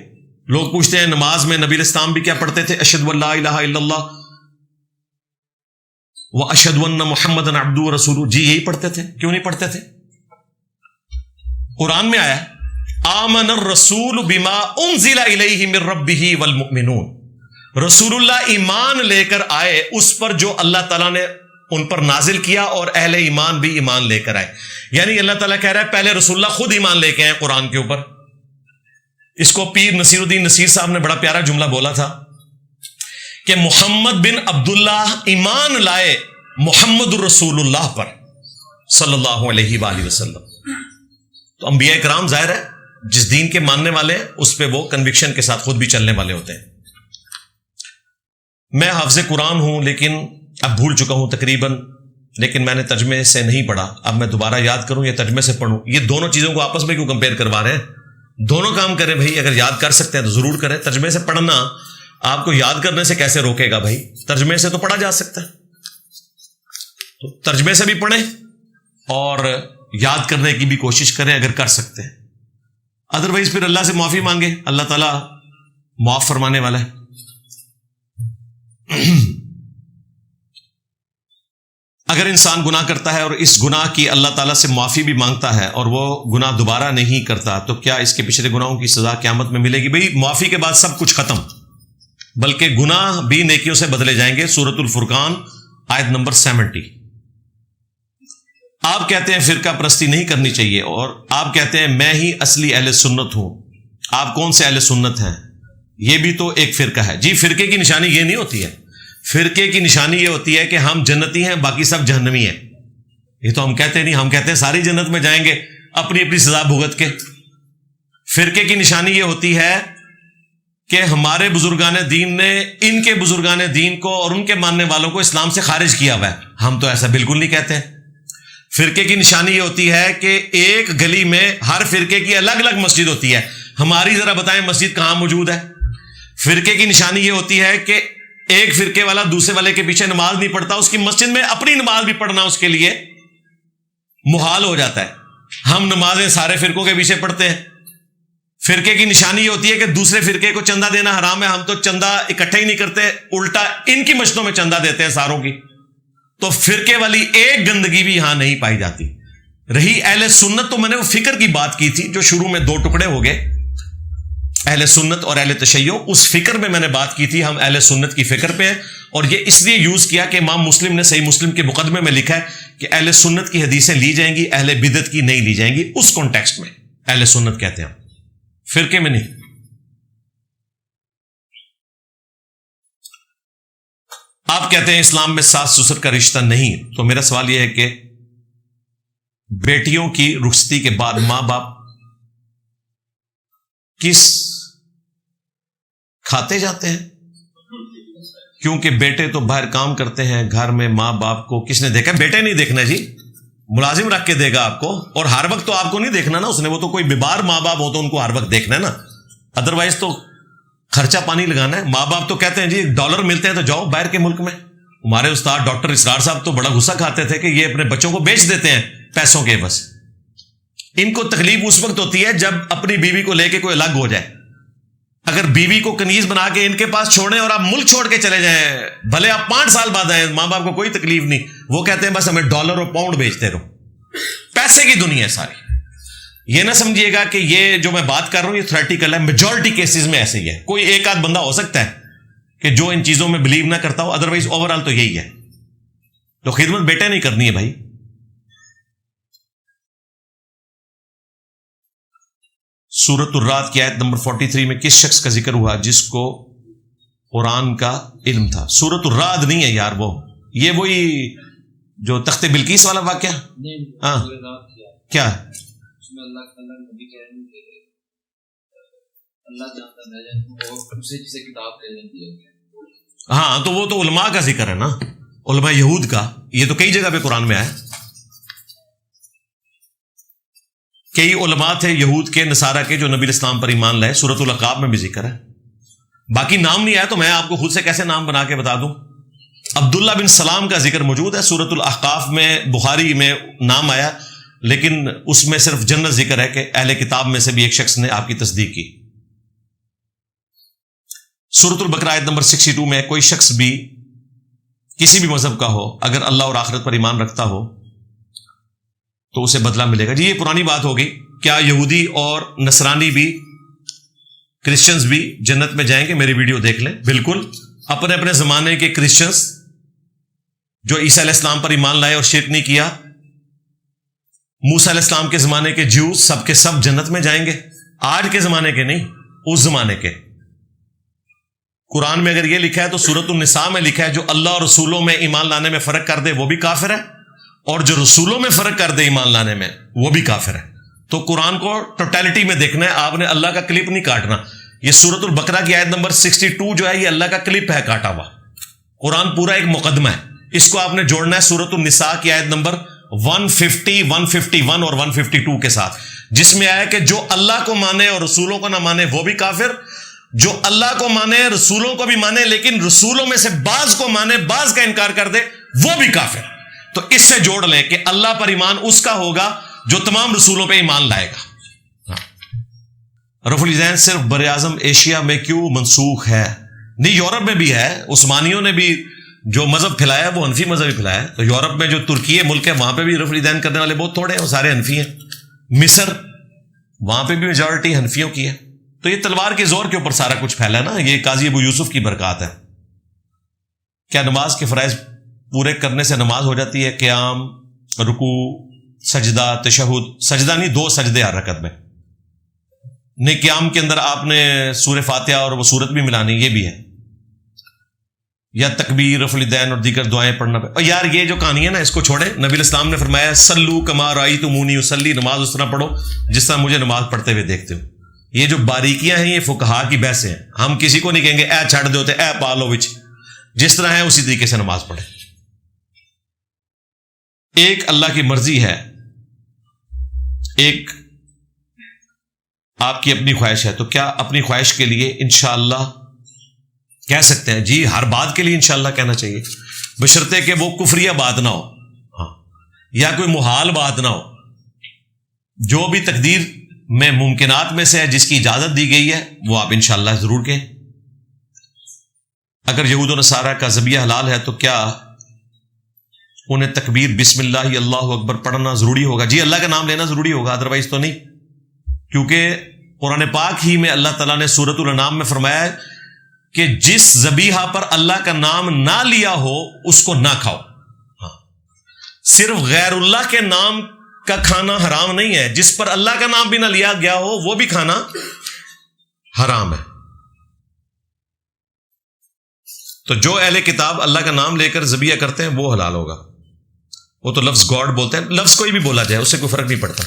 لوگ پوچھتے ہیں نماز میں نبی الاسلام بھی کیا پڑھتے تھے؟ اشہد ان لا الہ الا اللہ واشہد ان محمدًا عبدہ ورسولہ. جی یہی پڑھتے تھے. کیوں نہیں پڑھتے تھے؟ قرآن میں آیا آمن الرسول بما انزل الیہ من ربہ والمؤمنون. رسول اللہ ایمان لے کر آئے اس پر جو اللہ تعالیٰ نے ان پر نازل کیا, اور اہل ایمان بھی ایمان لے کر آئے. یعنی اللہ تعالیٰ کہہ رہا ہے پہلے رسول اللہ خود ایمان لے کے آئے قرآن کے اوپر. اس کو پیر نصیر الدین نصیر صاحب نے بڑا پیارا جملہ بولا تھا کہ محمد بن عبداللہ ایمان لائے محمد الرسول اللہ پر صلی اللہ علیہ وآلہ وسلم. تو انبیاء کرام ظاہر ہے جس دین کے ماننے والے ہیں اس پہ وہ کنوکشن کے ساتھ خود بھی چلنے والے ہوتے ہیں. میں حافظ قرآن ہوں لیکن اب بھول چکا ہوں تقریباً, لیکن میں نے ترجمے سے نہیں پڑھا. اب میں دوبارہ یاد کروں یا ترجمے سے پڑھوں؟ یہ دونوں چیزوں کو آپس میں کیوں کمپیئر کروا رہے ہیں؟ دونوں کام کریں بھائی. اگر یاد کر سکتے ہیں تو ضرور کریں. ترجمے سے پڑھنا آپ کو یاد کرنے سے کیسے روکے گا بھائی؟ ترجمے سے تو پڑھا جا سکتا ہے. تو ترجمے سے بھی پڑھیں اور یاد کرنے کی بھی کوشش کریں اگر کر سکتے ہیں. ادروائز پھر اللہ سے معافی مانگے, اللہ تعالیٰ معاف فرمانے والا ہے. اگر انسان گناہ کرتا ہے اور اس گناہ کی اللہ تعالیٰ سے معافی بھی مانگتا ہے اور وہ گناہ دوبارہ نہیں کرتا, تو کیا اس کے پچھلے گناہوں کی سزا قیامت میں ملے گی؟ بھئی معافی کے بعد سب کچھ ختم, بلکہ گناہ بھی نیکیوں سے بدلے جائیں گے. سورۃ الفرقان آیت نمبر 70. آپ کہتے ہیں فرقہ پرستی نہیں کرنی چاہیے, اور آپ کہتے ہیں میں ہی اصلی اہل سنت ہوں. آپ کون سے اہل سنت ہیں؟ یہ بھی تو ایک فرقہ ہے. جی فرقے کی نشانی یہ نہیں ہوتی ہے. فرقے کی نشانی یہ ہوتی ہے کہ ہم جنتی ہیں باقی سب جہنمی ہیں. یہ تو ہم کہتے نہیں, ہم کہتے ہیں ساری جنت میں جائیں گے اپنی اپنی سزا بھگت کے. فرقے کی نشانی یہ ہوتی ہے کہ ہمارے بزرگان دین نے ان کے بزرگان دین کو اور ان کے ماننے والوں کو اسلام سے خارج کیا ہوا ہے. ہم تو ایسا بالکل نہیں کہتے ہیں. فرقے کی نشانی یہ ہوتی ہے کہ ایک گلی میں ہر فرقے کی الگ الگ مسجد ہوتی ہے. ہماری ذرا بتائیں مسجد کہاں موجود ہے؟ فرقے کی نشانی یہ ہوتی ہے کہ ایک فرقے والا دوسرے والے کے پیچھے نماز نہیں پڑھتا, اس کی مسجد میں اپنی نماز بھی پڑھنا اس کے لیے محال ہو جاتا ہے. ہم نمازیں سارے فرقوں کے پیچھے پڑھتے ہیں. فرقے کی نشانی یہ ہوتی ہے کہ دوسرے فرقے کو چندہ دینا حرام ہے, ہم تو چندہ اکٹھا ہی نہیں کرتے, الٹا ان کی مسجدوں میں چندہ دیتے ہیں ساروں کی. تو فرقے والی ایک گندگی بھی یہاں نہیں پائی جاتی. رہی اہل سنت, تو میں نے وہ فکر کی بات کی تھی جو شروع میں 2 ٹکڑے ہو گئے, اہل سنت اور اہل تشیع. اس فکر میں نے بات کی تھی ہم اہل سنت کی فکر پہ ہیں, اور یہ اس لیے یوز کیا کہ امام مسلم نے صحیح مسلم کے مقدمے میں لکھا ہے کہ اہل سنت کی حدیثیں لی جائیں گی, اہل بدعت کی نہیں لی جائیں گی. اس کانٹیکسٹ میں اہل سنت کہتے ہیں, فرقے میں نہیں. آپ کہتے ہیں اسلام میں ساس سسر کا رشتہ نہیں, تو میرا سوال یہ ہے کہ بیٹیوں کی رخصتی کے بعد ماں باپ کس کھاتے جاتے ہیں؟ کیونکہ بیٹے تو باہر کام کرتے ہیں, گھر میں ماں باپ کو کس نے دیکھا؟ بیٹے نہیں دیکھنا جی, ملازم رکھ کے دے گا آپ کو, اور ہر وقت تو آپ کو نہیں دیکھنا نا اس نے. وہ تو کوئی بیمار ماں باپ ہو تو ان کو ہر وقت دیکھنا ہے نا, ادروائز تو خرچہ پانی لگانا ہے. ماں باپ تو کہتے ہیں جی $1 ملتے ہیں تو جاؤ باہر کے ملک میں. ہمارے استاد ڈاکٹر اسرار صاحب تو بڑا غصہ کھاتے تھے کہ یہ اپنے بچوں کو بیچ دیتے ہیں پیسوں کے بس. ان کو تکلیف اس وقت ہوتی ہے جب اپنی بیوی کو لے کے کوئی الگ ہو جائے. اگر بیوی کو کنیز بنا کے ان کے پاس چھوڑیں اور آپ ملک چھوڑ کے چلے جائیں, بھلے آپ 5 سال بعد آئیں, ماں باپ کو کوئی تکلیف نہیں. وہ کہتے ہیں بس ہمیں $اور پاؤنڈ بیچتے رہو. پیسے کی دنیا ہے ساری. یہ نہ سمجھیے گا کہ یہ جو میں بات کر رہا ہوں یہ تھیوریٹیکل ہے, میجورٹی کیسز میں ایسے ہی ہے. کوئی ایک آدھ بندہ ہو سکتا ہے کہ جو ان چیزوں میں بلیو نہ کرتا ہو, ادروائز اوور آل تو یہی ہے. تو خدمت بیٹے نہیں کرنی ہے بھائی. سورۃ الرعد کی آیت نمبر 43 میں کس شخص کا ذکر ہوا جس کو قرآن کا علم تھا؟ سورۃ الرعد نہیں ہے یار, وہ یہ وہی جو تخت بلقیس والا واقعہ. ہاں کیا ہاں تو وہ تو علماء کا ذکر ہے نا, علماء یہود کا. یہ تو کئی جگہ پہ قرآن میں آیا. کئی علماء تھے یہود کے نصارہ کے جو نبی الاسلام پر ایمان لائے، سورۃ الاحقاف میں بھی ذکر ہے، باقی نام نہیں آیا تو میں آپ کو خود سے کیسے نام بنا کے بتا دوں. عبداللہ بن سلام کا ذکر موجود ہے سورۃ الاحقاف میں، بخاری میں نام آیا، لیکن اس میں صرف جنت ذکر ہے کہ اہل کتاب میں سے بھی ایک شخص نے آپ کی تصدیق کی. سورۃ البقرہ آیت نمبر 62 میں کوئی شخص بھی کسی بھی مذہب کا ہو اگر اللہ اور آخرت پر ایمان رکھتا ہو تو اسے بدلہ ملے گا. جی یہ پرانی بات ہوگی، کیا یہودی اور نصرانی بھی، کرسچنز بھی جنت میں جائیں گے؟ میری ویڈیو دیکھ لیں. بالکل، اپنے اپنے زمانے کے کرسچنز جو عیسیٰ علیہ السلام پر ایمان لائے اور شرک نہیں کیا، موسیٰ علیہ السلام کے زمانے کے جیوز، سب کے سب جنت میں جائیں گے. آج کے زمانے کے نہیں، اس زمانے کے. قرآن میں اگر یہ لکھا ہے تو سورۃ النساء میں لکھا ہے جو اللہ اور رسولوں میں ایمان لانے میں فرق کر دے وہ بھی کافر ہے، اور جو رسولوں میں فرق کر دے ایمان لانے میں وہ بھی کافر ہے. تو قرآن کو ٹوٹیلٹی میں دیکھنا ہے، آپ نے اللہ کا کلپ نہیں کاٹنا. یہ سورۃ البقرہ کی آیت نمبر 62 جو ہے یہ اللہ کا کلپ ہے کاٹا ہوا. قرآن پورا ایک مقدمہ ہے، اس کو آپ نے جوڑنا ہے سورۃ النساء کی آیت نمبر 150، 151 اور 152 کے ساتھ، جس میں آیا کہ جو اللہ کو مانے اور رسولوں کو نہ مانے وہ بھی کافر، جو اللہ کو مانے رسولوں کو بھی مانے لیکن رسولوں میں سے بعض کو مانے بعض کا انکار کر دے وہ بھی کافر. تو اس سے جوڑ لیں کہ اللہ پر ایمان اس کا ہوگا جو تمام رسولوں پہ ایمان لائے گا. رفع الذہن صرف بر اعظم ایشیا میں کیوں منسوخ ہے؟ نہیں، یورپ میں بھی ہے. عثمانیوں نے بھی جو مذہب پھیلایا وہ حنفی مذہب ہی پھیلایا. تو یورپ میں جو ترکی ملک ہے وہاں پہ بھی رفع الذہن کرنے والے بہت تھوڑے ہیں، وہ سارے حنفی ہیں. مصر وہاں پہ بھی میجورٹی حنفیوں کی ہے. تو یہ تلوار کے زور کے اوپر سارا کچھ پھیلا ہے نا، یہ قاضی ابو یوسف کی برکات ہے. کیا نماز کے فرائض پورے کرنے سے نماز ہو جاتی ہے؟ قیام، رکوع، سجدہ، تشہد، سجدہ نہیں 2 سجدے ہر رکعت میں نہیں. قیام کے اندر آپ نے سورہ فاتحہ اور وہ سورت بھی ملانی، یہ بھی ہے. یا تکبیر، رفع الیدین اور دیگر دعائیں پڑھنا. اور یار یہ جو کہانی ہے نا اس کو چھوڑیں. نبی الاسلام نے فرمایا سلو کما رأیتمونی اصلی، نماز اس طرح پڑھو جس طرح مجھے نماز پڑھتے ہوئے دیکھتے ہو. یہ جو باریکیاں ہیں یہ فقہا کی بحثیں ہیں. ہم کسی کو نہیں کہیں گے اے چھڑ دے ہوتے اے پالو وچ، جس طرح ہے اسی طریقے سے نماز پڑھیں. ایک اللہ کی مرضی ہے، ایک آپ کی اپنی خواہش ہے. تو کیا اپنی خواہش کے لیے انشاءاللہ کہہ سکتے ہیں؟ جی ہر بات کے لیے انشاءاللہ کہنا چاہیے، بشرطے کہ وہ کفریہ بات نہ ہو، ہاں، یا کوئی محال بات نہ ہو. جو بھی تقدیر میں ممکنات میں سے ہے جس کی اجازت دی گئی ہے وہ آپ انشاءاللہ ضرور کہیں. اگر یہود و نصارہ کا ذبیحہ حلال ہے تو کیا انہیں تکبیر بسم اللہ اللہ اکبر پڑھنا ضروری ہوگا؟ جی اللہ کا نام لینا ضروری ہوگا، ادروائز تو نہیں. کیونکہ قرآن پاک ہی میں اللہ تعالیٰ نے سورۃ الانعام میں فرمایا ہے کہ جس ذبیحہ پر اللہ کا نام نہ لیا ہو اس کو نہ کھاؤ. ہاں، صرف غیر اللہ کے نام کا کھانا حرام نہیں ہے، جس پر اللہ کا نام بھی نہ لیا گیا ہو وہ بھی کھانا حرام ہے. تو جو اہل کتاب اللہ کا نام لے کر ذبیحہ کرتے ہیں وہ حلال ہوگا. وہ تو لفظ گاڈ بولتے ہیں، لفظ کوئی بھی بولا جائے اس سے کوئی فرق نہیں پڑتا.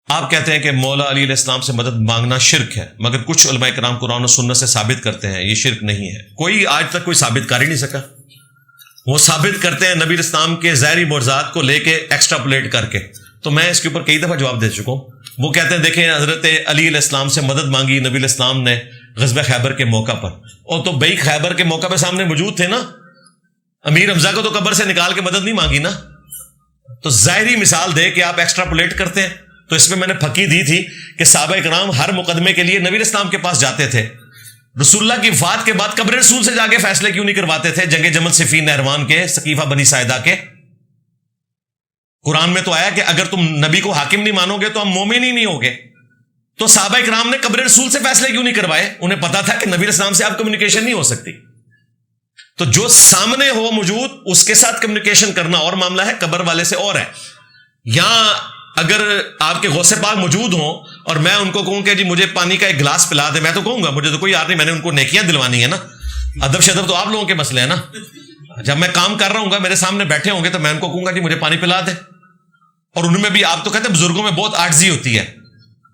آپ کہتے ہیں کہ مولا علی علیہ السلام سے مدد مانگنا شرک ہے، مگر کچھ علماء کرام قرآن و سنت سے ثابت کرتے ہیں یہ شرک نہیں ہے. کوئی آج تک کوئی ثابت کر ہی نہیں سکا. وہ ثابت کرتے ہیں نبی الاسلام کے ظاہری معجزات کو لے کے ایکسٹراپولیٹ کر کے. تو میں اس کے اوپر کئی دفعہ جواب دے چکا ہوں. وہ کہتے ہیں دیکھیں حضرت علی علیہ السلام سے مدد مانگی نبی الاسلام نے غزوہ خیبر کے موقع پر، اور تو بھائی خیبر کے موقع پہ سامنے موجود تھے نا، امیر حمزہ کو تو قبر سے نکال کے مدد نہیں مانگی نا. تو ظاہری مثال دے کہ آپ ایکسٹراپولیٹ کرتے ہیں. تو اس میں میں نے پھکی دی تھی کہ صحابہ کرام ہر مقدمے کے لیے نبی الاسلام کے پاس جاتے تھے. رسول اللہ کی وفات کے بعد قبر رسول سے جا کے فیصلے کیوں نہیں کرواتے تھے؟ جنگ جمل صفین نہروان کے، ثقیفہ بنی ساعدہ کے. قرآن میں تو آیا کہ اگر تم نبی کو حاکم نہیں مانو گے تو ہم مومن ہی نہیں ہوگے. تو صحابہ کرام نے قبر رسول سے فیصلے کیوں نہیں کروائے؟ انہیں پتا تھا کہ نبی الاسلام سے آپ کمیونیکیشن نہیں ہو سکتی. تو جو سامنے ہو موجود اس کے ساتھ کمیونیکیشن کرنا اور معاملہ ہے، قبر والے سے اور ہے. یہاں اگر آپ کے غوث پاک موجود ہوں اور میں ان کو کہوں کہ جی مجھے پانی کا ایک گلاس پلا دے، میں تو کہوں گا مجھے تو کوئی یاد نہیں، میں نے ان کو نیکیاں دلوانی ہے نا. ادب شدب تو آپ لوگوں کے مسئلے ہیں نا. جب میں کام کر رہا ہوں گا میرے سامنے بیٹھے ہوں گے تو میں ان کو کہوں گا جی مجھے پانی پلا دے. اور ان میں بھی آپ تو کہتے ہیں بزرگوں میں بہت عاجزی ہوتی ہے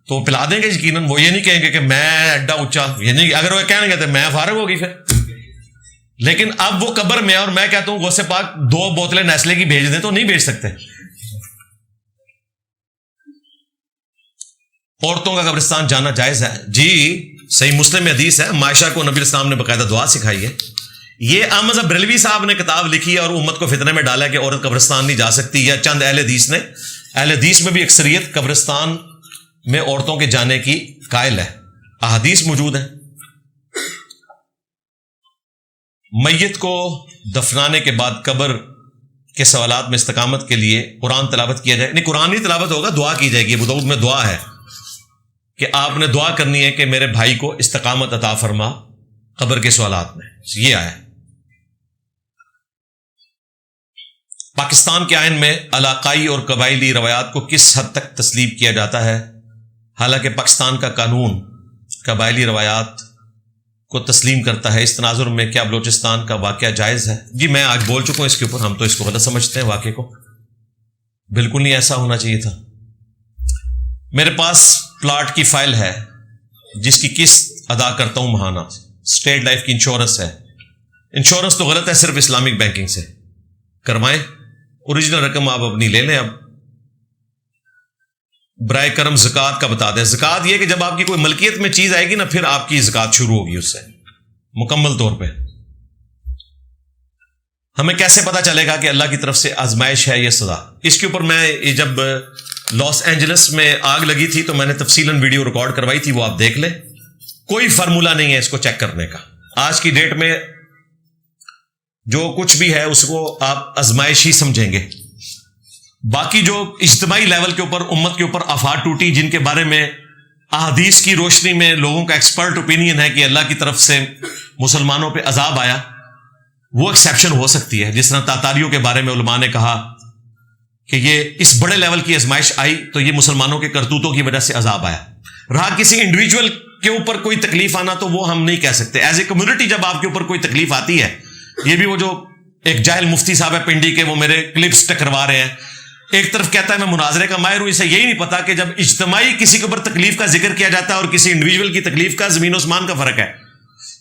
تو وہ پلا دیں گے یقیناً. وہ یہ نہیں کہیں گے کہ میں ایڈا اونچا، یہ نہیں، اگر وہ کہنے گے تو میں فارغ ہوگی پھر. لیکن اب وہ قبر میں اور میں کہتا ہوں غوث پاک 2 بوتلیں نیسلے کی بھیج دیں تو نہیں بھیج سکتے. عورتوں کا قبرستان جانا جائز ہے؟ جی صحیح مسلم میں حدیث ہے، عائشہ کو نبی اسلام نے باقاعدہ دعا سکھائی ہے. یہ احمد بریلوی صاحب نے کتاب لکھی ہے اور امت کو فتنے میں ڈالا کہ عورت قبرستان نہیں جا سکتی، یا چند اہل حدیث نے. اہل حدیث میں بھی اکثریت قبرستان میں عورتوں کے جانے کی قائل ہے، احادیث موجود ہیں. میت کو دفنانے کے بعد قبر کے سوالات میں استقامت کے لیے قرآن تلاوت کیا جائے. نہیں، قرآن ہی تلاوت ہوگا، دعا کی جائے گی. ابو داؤد میں دعا ہے کہ آپ نے دعا کرنی ہے کہ میرے بھائی کو استقامت عطا فرما قبر کے سوالات میں. یہ آیا. پاکستان کے آئین میں علاقائی اور قبائلی روایات کو کس حد تک تسلیم کیا جاتا ہے؟ حالانکہ پاکستان کا قانون قبائلی روایات کو تسلیم کرتا ہے. اس تناظر میں کیا بلوچستان کا واقعہ جائز ہے؟ جی میں آج بول چکا ہوں اس کے اوپر. ہم تو اس کو غلط سمجھتے ہیں، واقعے کو بالکل نہیں ایسا ہونا چاہیے تھا. میرے پاس پلاٹ کی فائل ہے جس کی قسط ادا کرتا ہوں ماہانہ. اسٹیٹ لائف کی انشورنس ہے. انشورنس تو غلط ہے، صرف اسلامک بینکنگ سے کروائیں. اوریجنل رقم آپ اپنی لے لیں. اب برائے کرم زکوٰۃ کا بتا دیں. زکوٰۃ یہ کہ جب آپ کی کوئی ملکیت میں چیز آئے گی نا، پھر آپ کی زکوٰۃ شروع ہوگی اس سے مکمل طور پہ. ہمیں کیسے پتا چلے گا کہ اللہ کی طرف سے آزمائش ہے یا سزا؟ اس کے اوپر میں جب لاس اینجلس میں آگ لگی تھی تو میں نے تفصیلاً ویڈیو ریکارڈ کروائی تھی، وہ آپ دیکھ لیں. کوئی فارمولہ نہیں ہے اس کو چیک کرنے کا. آج کی ڈیٹ میں جو کچھ بھی ہے اس کو آپ آزمائش ہی سمجھیں گے. باقی جو اجتماعی لیول کے اوپر امت کے اوپر افواہ ٹوٹی، جن کے بارے میں احادیث کی روشنی میں لوگوں کا ایکسپرٹ اوپینین ہے کہ اللہ کی طرف سے مسلمانوں پہ عذاب آیا، وہ ایکسیپشن ہو سکتی ہے. جس طرح تاتاریوں کے بارے میں علماء نے کہا کہ یہ اس بڑے لیول کی آزمائش آئی تو یہ مسلمانوں کے کرتوتوں کی وجہ سے عذاب آیا. رہا کسی انڈیویجول کے اوپر کوئی تکلیف آنا تو وہ ہم نہیں کہہ سکتے. ایز اے کمیونٹی جب آپ کے اوپر کوئی تکلیف آتی ہے، یہ بھی وہ جو ایک جاہل مفتی صاحب ہے پنڈی کے، وہ میرے کلپس ٹکروا رہے ہیں. ایک طرف کہتا ہے میں مناظرے کا ماہر ہوں، اسے یہی نہیں پتا کہ جب اجتماعی کسی کے اوپر تکلیف کا ذکر کیا جاتا ہے اور کسی انڈیویجول کی تکلیف کا زمین و آسمان کا فرق ہے.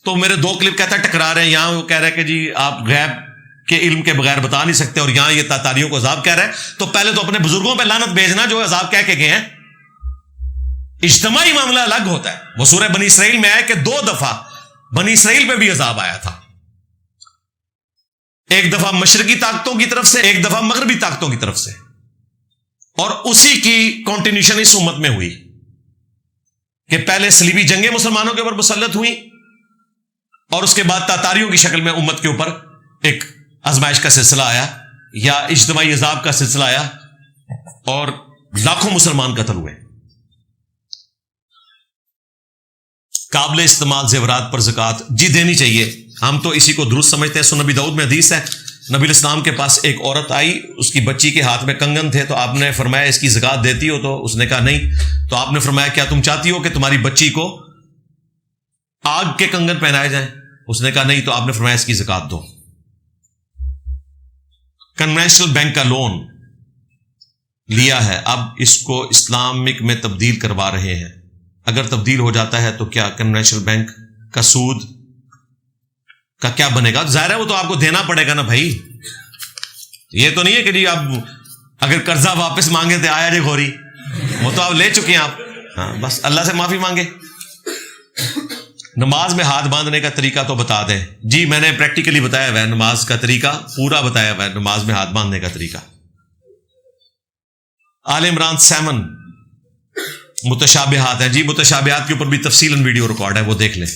تو میرے دو کلپ کہتا ہے ٹکرا رہے ہیں. یہاں وہ کہہ رہا ہے کہ جی آپ غیب کے علم کے بغیر بتا نہیں سکتے، اور یہاں یہ تاتاریوں کو عذاب کہہ رہا ہے. تو پہلے تو اپنے بزرگوں پہ لعنت بھیجنا جو عذاب کہہ کے گئے ہیں. اجتماعی معاملہ الگ ہوتا ہے. وہ سورہ بنی اسرائیل میں آیا کہ 2 دفعہ بنی اسرائیل پہ بھی عذاب آیا تھا. ایک دفعہ مشرقی طاقتوں کی طرف سے، ایک دفعہ مغربی طاقتوں کی طرف سے، اور اسی کی کنٹینیوشن اس امت میں ہوئی کہ پہلے صلیبی جنگیں مسلمانوں کے اوپر مسلط ہوئی، اور اس کے بعد تاتاریوں کی شکل میں امت کے اوپر ایک آزمائش کا سلسلہ آیا یا اجتماعی عذاب کا سلسلہ آیا، اور لاکھوں مسلمان قتل ہوئے. قابل استعمال زیورات پر زکوٰۃ جی دینی چاہیے. ہم تو اسی کو درست سمجھتے ہیں. سنن ابی داؤد میں حدیث ہے، نبی الاسلام کے پاس ایک عورت آئی، اس کی بچی کے ہاتھ میں کنگن تھے، تو آپ نے فرمایا اس کی زکوٰۃ دیتی ہو؟ تو اس نے کہا نہیں. تو آپ نے فرمایا کیا تم چاہتی ہو کہ تمہاری بچی کو آگ کے کنگن پہنائے جائیں؟ اس نے کہا نہیں. تو آپ نے فرمایا اس کی زکوٰۃ دو. کنونشنل بینک کا لون لیا ہے، اب اس کو اسلامک میں تبدیل کروا رہے ہیں. اگر تبدیل ہو جاتا ہے تو کیا کنونشنل بینک کا سود کا کیا بنے گا؟ ظاہر ہے وہ تو آپ کو دینا پڑے گا نا بھائی. یہ تو نہیں ہے کہ جی آپ اگر قرضہ واپس مانگے تو آیا جے گوری، وہ تو آپ لے چکے ہیں آپ. ہاں بس اللہ سے معافی مانگے. نماز میں ہاتھ باندھنے کا طریقہ تو بتا دیں. جی میں نے پریکٹیکلی بتایا ہوا ہے نماز کا طریقہ، پورا بتایا ہوا ہے نماز میں ہاتھ باندھنے کا طریقہ. آل عمران 7 متشابہات ہیں. جی متشابہات کے اوپر بھی تفصیلاً ویڈیو ریکارڈ ہے، وہ دیکھ لیں.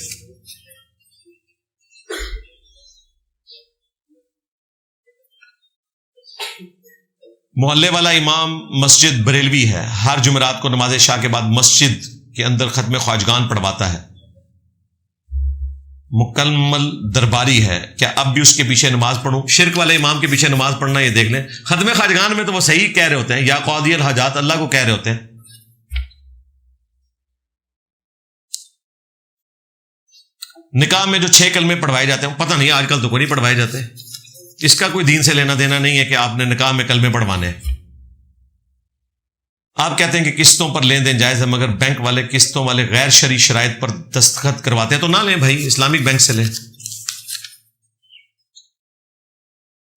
محلے والا امام مسجد بریلوی ہے، ہر جمعرات کو نماز عشاء کے بعد مسجد کے اندر ختم خواجگان پڑھواتا ہے. مکمل درباری ہے، کیا اب بھی اس کے پیچھے نماز پڑھوں؟ شرک والے امام کے پیچھے نماز پڑھنا، یہ دیکھ لیں. ختم خواجگان میں تو وہ صحیح کہہ رہے ہوتے ہیں، یا قاضی الحاجات اللہ کو کہہ رہے ہوتے ہیں. نکاح میں جو 6 کلمے پڑھوائے جاتے ہیں، پتہ نہیں آج کل تو کوئی نہیں پڑھوائے جاتے. اس کا کوئی دین سے لینا دینا نہیں ہے کہ آپ نے نکاح میں کلمے پڑھوانے ہیں. آپ کہتے ہیں کہ قسطوں پر لین دین جائز ہے، مگر بینک والے قسطوں والے غیر شرعی شرائط پر دستخط کرواتے ہیں، تو نہ لیں بھائی، اسلامک بینک سے لیں.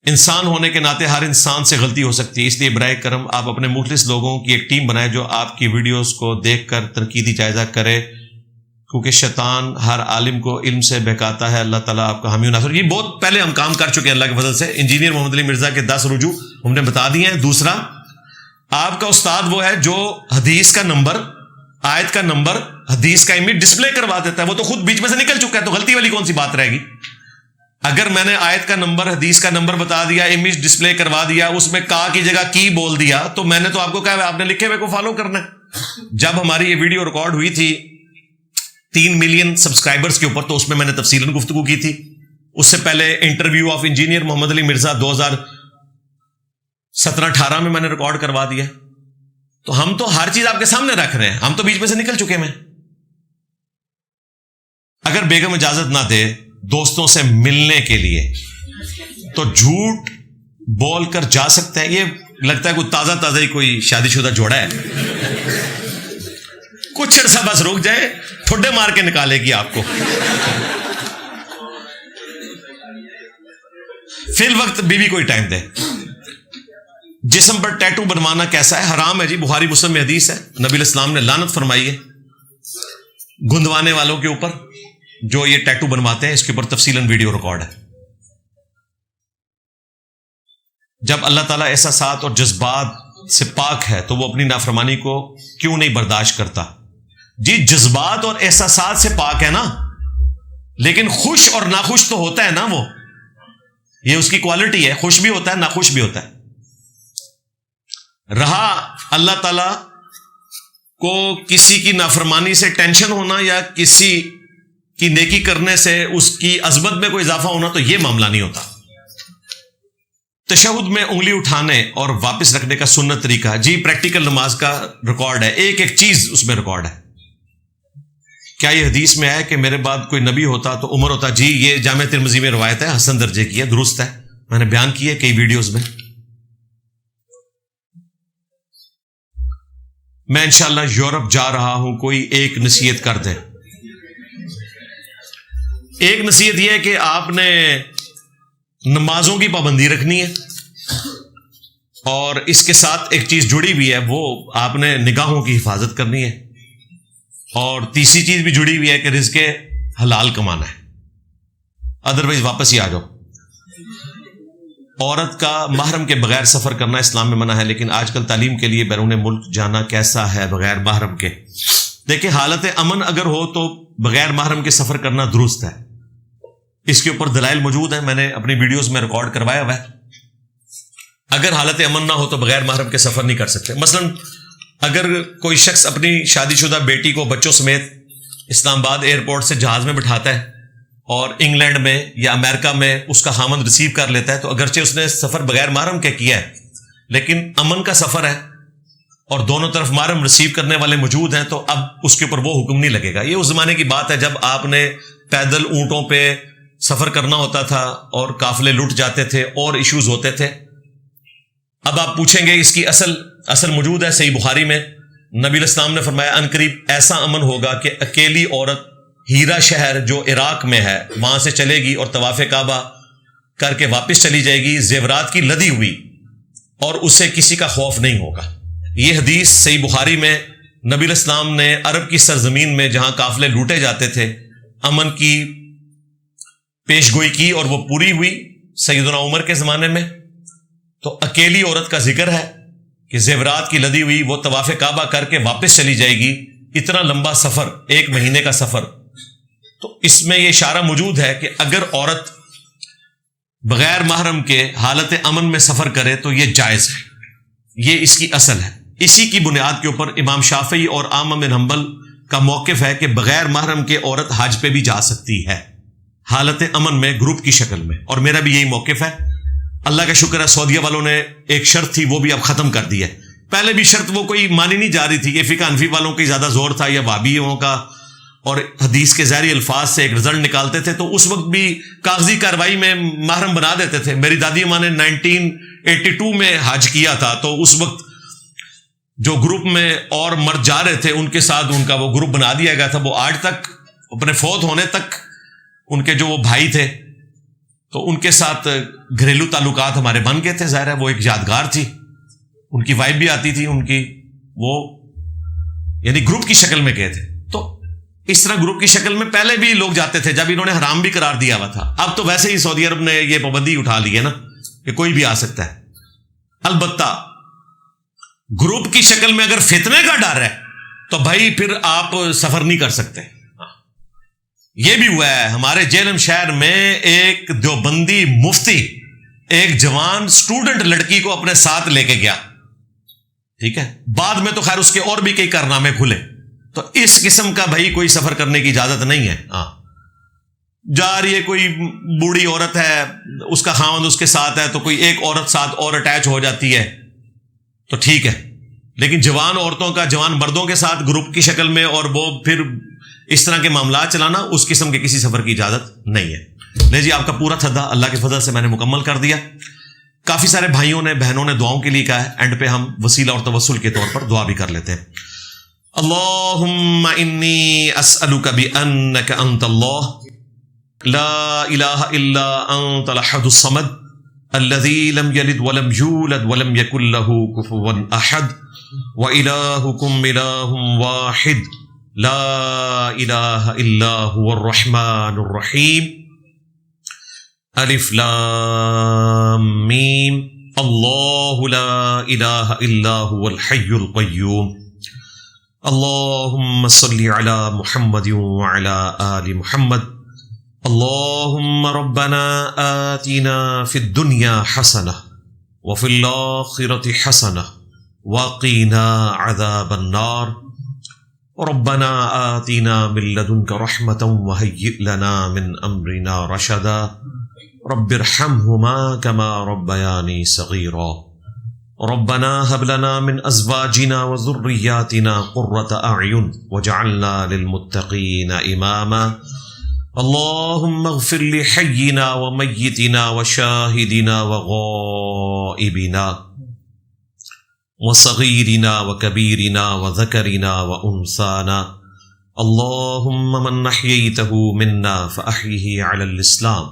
انسان ہونے کے ناطے ہر انسان سے غلطی ہو سکتی ہے، اس لیے برائے کرم آپ اپنے مخلص لوگوں کی ایک ٹیم بنائیں جو آپ کی ویڈیوز کو دیکھ کر تنقیدی جائزہ کرے، کیونکہ شیطان ہر عالم کو علم سے بہکاتا ہے۔ اللہ تعالیٰ آپ کا حامی و ناصر۔ یہ بہت پہلے ہم کام کر چکے ہیں اللہ کے فضل سے۔ انجینئر محمد علی مرزا کے 10 رجوع ہم نے بتا دیے ہیں۔ دوسرا، آپ کا استاد وہ ہے جو حدیث کا نمبر، آیت کا نمبر، حدیث کا امیج ڈسپلے کروا دیتا ہے، وہ تو خود بیچ میں سے نکل چکا ہے، تو غلطی والی کون سی بات رہے گی؟ اگر میں نے آیت کا نمبر، حدیث کا نمبر بتا دیا، امیج ڈسپلے کروا دیا، اس میں کا کی جگہ کی بول دیا، تو میں نے تو آپ کو کہا آپ نے لکھے ہوئے کو فالو کرنا ہے۔ جب ہماری یہ ویڈیو ریکارڈ ہوئی تھی 3 ملین سبسکرائبرز کے اوپر، تو اس میں نے تفصیلاً گفتگو کی تھی۔ اس سے پہلے انٹرویو آف انجینئر محمد علی مرزا 2017-18 میں نے ریکارڈ کروا دیا۔ تو ہم تو ہر چیز آپ کے سامنے رکھ رہے ہیں، ہم تو بیچ میں سے نکل چکے ہیں۔ اگر بیگم اجازت نہ دے دوستوں سے ملنے کے لیے تو جھوٹ بول کر جا سکتے ہیں۔ یہ لگتا ہے کوئی تازہ ہی کوئی شادی شدہ جوڑا ہے، کچھ عرصہ بس رک جائے، ٹھڈے مار کے نکالے گی آپ کو۔ فی الوقت بیوی کوئی ٹائم دے۔ جسم پر ٹیٹو بنوانا کیسا ہے؟ حرام ہے جی، بخاری مسلم میں حدیث ہے، نبی علیہ السلام نے لعنت فرمائی ہے گندوانے والوں کے اوپر جو یہ ٹیٹو بنواتے ہیں۔ اس کے اوپر تفصیلاً ویڈیو ریکارڈ ہے۔ جب اللہ تعالیٰ احساسات اور جذبات سے پاک ہے تو وہ اپنی نافرمانی کو کیوں نہیں برداشت کرتا؟ جی جذبات اور احساسات سے پاک ہے نا، لیکن خوش اور ناخوش تو ہوتا ہے نا، وہ یہ اس کی کوالٹی ہے، خوش بھی ہوتا ہے ناخوش بھی ہوتا ہے۔ رہا اللہ تعالیٰ کو کسی کی نافرمانی سے ٹینشن ہونا یا کسی کی نیکی کرنے سے اس کی عظمت میں کوئی اضافہ ہونا، تو یہ معاملہ نہیں ہوتا۔ تشہد میں انگلی اٹھانے اور واپس رکھنے کا سنت طریقہ، جی پریکٹیکل نماز کا ریکارڈ ہے، ایک ایک چیز اس میں ریکارڈ ہے۔ کیا یہ حدیث میں ہے کہ میرے بعد کوئی نبی ہوتا تو عمر ہوتا؟ جی یہ جامع ترمذی میں روایت ہے، حسن درجے کی ہے، درست ہے، میں نے بیان کی ہے کئی ویڈیوز میں۔ میں انشاءاللہ یورپ جا رہا ہوں، کوئی ایک نصیحت کر دیں۔ ایک نصیحت یہ ہے کہ آپ نے نمازوں کی پابندی رکھنی ہے، اور اس کے ساتھ ایک چیز جڑی ہوئی ہے، وہ آپ نے نگاہوں کی حفاظت کرنی ہے، اور تیسری چیز بھی جڑی ہوئی ہے کہ رزق حلال کمانا ہے، ادروائز واپس ہی آ جاؤ۔ عورت کا محرم کے بغیر سفر کرنا اسلام میں منع ہے، لیکن آج کل تعلیم کے لیے بیرون ملک جانا کیسا ہے بغیر محرم کے؟ دیکھیں حالت امن اگر ہو تو بغیر محرم کے سفر کرنا درست ہے، اس کے اوپر دلائل موجود ہیں، میں نے اپنی ویڈیوز میں ریکارڈ کروایا ہوا ہے۔ اگر حالت امن نہ ہو تو بغیر محرم کے سفر نہیں کر سکتے۔ مثلا اگر کوئی شخص اپنی شادی شدہ بیٹی کو بچوں سمیت اسلام آباد ایئرپورٹ سے جہاز میں بٹھاتا ہے اور انگلینڈ میں یا امریکہ میں اس کا خامند ریسیو کر لیتا ہے، تو اگرچہ اس نے سفر بغیر محرم کے کیا ہے، لیکن امن کا سفر ہے اور دونوں طرف محرم ریسیو کرنے والے موجود ہیں، تو اب اس کے اوپر وہ حکم نہیں لگے گا۔ یہ اس زمانے کی بات ہے جب آپ نے پیدل اونٹوں پہ سفر کرنا ہوتا تھا اور قافلے لٹ جاتے تھے اور ایشوز ہوتے تھے۔ اب آپ پوچھیں گے اس کی اصل موجود ہے صحیح بخاری میں، نبی علیہ السلام نے فرمایا عنقریب ایسا امن ہوگا کہ اکیلی عورت ہیرا شہر جو عراق میں ہے وہاں سے چلے گی اور طواف کعبہ کر کے واپس چلی جائے گی، زیورات کی لدی ہوئی، اور اسے کسی کا خوف نہیں ہوگا۔ یہ حدیث صحیح بخاری میں نبی علیہ السلام نے عرب کی سرزمین میں جہاں قافلے لوٹے جاتے تھے امن کی پیش گوئی کی، اور وہ پوری ہوئی سیدنا عمر کے زمانے میں۔ تو اکیلی عورت کا ذکر ہے کہ زیورات کی لدی ہوئی، وہ طواف کعبہ کر کے واپس چلی جائے گی، اتنا لمبا سفر، 1 مہینے کا سفر۔ تو اس میں یہ اشارہ موجود ہے کہ اگر عورت بغیر محرم کے حالت امن میں سفر کرے تو یہ جائز ہے، یہ اس کی اصل ہے۔ اسی کی بنیاد کے اوپر امام شافعی اور احمد بن حنبل کا موقف ہے کہ بغیر محرم کے عورت حج پہ بھی جا سکتی ہے حالت امن میں، گروپ کی شکل میں، اور میرا بھی یہی موقف ہے۔ اللہ کا شکر ہے سعودیہ والوں نے ایک شرط تھی وہ بھی اب ختم کر دی ہے، پہلے بھی شرط وہ کوئی مانی نہیں جا رہی تھی، یہ فقہ حنفی والوں کی زیادہ زور تھا یا وہابیوں کا، اور حدیث کے ظاہری الفاظ سے ایک رزلٹ نکالتے تھے، تو اس وقت بھی کاغذی کارروائی میں محرم بنا دیتے تھے۔ میری دادی ماں نے 1982 میں حج کیا تھا، تو اس وقت جو گروپ میں اور مرد جا رہے تھے ان کے ساتھ ان کا وہ گروپ بنا دیا گیا تھا، وہ آج تک اپنے فوت ہونے تک ان کے جو وہ بھائی تھے تو ان کے ساتھ گھریلو تعلقات ہمارے بن گئے تھے. ظاہر ہے وہ ایک یادگار تھی. ان کی وائف بھی آتی تھی, ان کی وہ یعنی گروپ کی شکل میں گئے تھے. تو اس طرح گروپ کی شکل میں پہلے بھی لوگ جاتے تھے جب انہوں نے حرام بھی قرار دیا ہوا تھا. اب تو ویسے ہی سعودی عرب نے یہ پابندی اٹھا لی ہے نا کہ کوئی بھی آ سکتا ہے. البتہ گروپ کی شکل میں اگر فتنے کا ڈر ہے تو بھائی پھر آپ سفر نہیں کر سکتے. یہ بھی ہوا ہے ہمارے جہلم شہر میں, ایک دیوبندی مفتی ایک جوان اسٹوڈنٹ لڑکی کو اپنے ساتھ لے کے گیا, ٹھیک ہے, بعد میں تو خیر اس کے اور بھی کئی کارنامے کھلے. تو اس قسم کا بھائی کوئی سفر کرنے کی اجازت نہیں ہے. ہاں جا رہی ہے کوئی بوڑھی عورت ہے, اس کا خاوند اس کے ساتھ ہے, تو کوئی ایک عورت ساتھ اور اٹیچ ہو جاتی ہے تو ٹھیک ہے, لیکن جوان عورتوں کا جوان مردوں کے ساتھ گروپ کی شکل میں اور وہ پھر اس طرح کے معاملات چلانا, اس قسم کے کسی سفر کی اجازت نہیں ہے. لے جی, آپ کا پورا تھدا اللہ کے فضل سے میں نے مکمل کر دیا. کافی سارے بھائیوں نے بہنوں نے دعاؤں کے لیے کہا ہے, اینڈ پہ ہم وسیلہ اور توسل کے طور پر دعا بھی کر لیتے ہیں. اللہم انی اسألک بانک انت اللہ لا الہ الا انت الاحد الصمد الذی لم یلد ولم یولد ولم یکن لہ کفوا احد وإلہکم الہ واحد لا الہ الا هو الرحمن الرحیم الف لام میم اللہ لا الہ الا هو الحی القیوم اللہم صلی علی محمد وعلی آل محمد اللہم ربنا آتنا فی الدنیا حسنہ وفی الآخرة حسنہ وقنا عذاب النار ربنا آتنا من لدنک رحمة وهیئ لنا من امرنا رشدا رب ارحمهما كما ربياني صغيرا ربنا هب لنا من ازواجنا وذرياتنا قرة اعين واجعلنا للمتقين اماما اللهم اغفر لحينا وميتنا وشاهدنا وغائبنا وصغيرنا وكبيرنا وذكرنا وانثانا اللهم من احييته منا فاحيه على الاسلام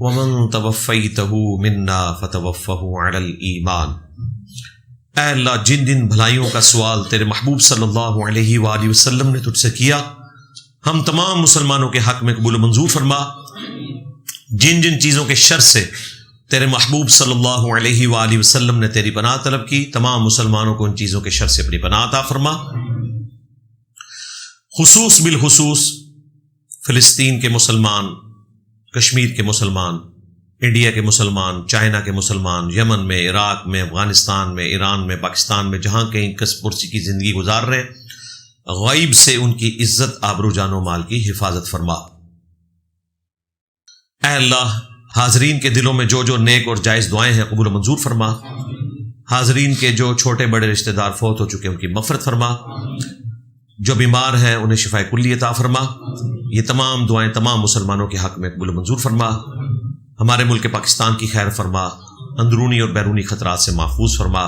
ومن توفیته منا فتوفه علی الایمان. اے اللہ, جن جن بھلائیوں کا سوال تیرے محبوب صلی اللہ علیہ وآلہ وسلم نے تجھ سے کیا, ہم تمام مسلمانوں کے حق میں قبول و منظور فرما. جن جن چیزوں کے شر سے تیرے محبوب صلی اللہ علیہ وآلہ وسلم نے تیری پناہ طلب کی, تمام مسلمانوں کو ان چیزوں کے شر سے اپنی پناہ عطا فرما. خصوص بالخصوص فلسطین کے مسلمان, کشمیر کے مسلمان, انڈیا کے مسلمان, چائنا کے مسلمان, یمن میں, عراق میں, افغانستان میں, ایران میں, پاکستان میں, جہاں کہیں کس پرسی کی زندگی گزار رہے, غیب سے ان کی عزت, آبرو, جان و مال کی حفاظت فرما. اے اللہ, حاضرین کے دلوں میں جو جو نیک اور جائز دعائیں ہیں قبول و منظور فرما. حاضرین کے جو چھوٹے بڑے رشتہ دار فوت ہو چکے ان کی مغفرت فرما. جو بیمار ہیں انہیں شفاء کلی عطا فرما. یہ تمام دعائیں تمام مسلمانوں کے حق میں قبول و منظور فرما. ہمارے ملک پاکستان کی خیر فرما, اندرونی اور بیرونی خطرات سے محفوظ فرما,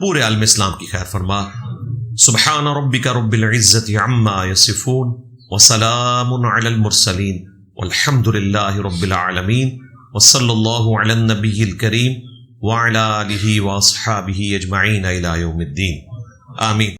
پورے عالم اسلام کی خیر فرما. سبحان ربک رب العزت عما یصفون وسلام علی المرسلین والحمد للہ رب العالمین وصلی اللہ علی النبی الکریم وعلی آلہ واصحابہ اجمعین الی یوم الدین. آمین.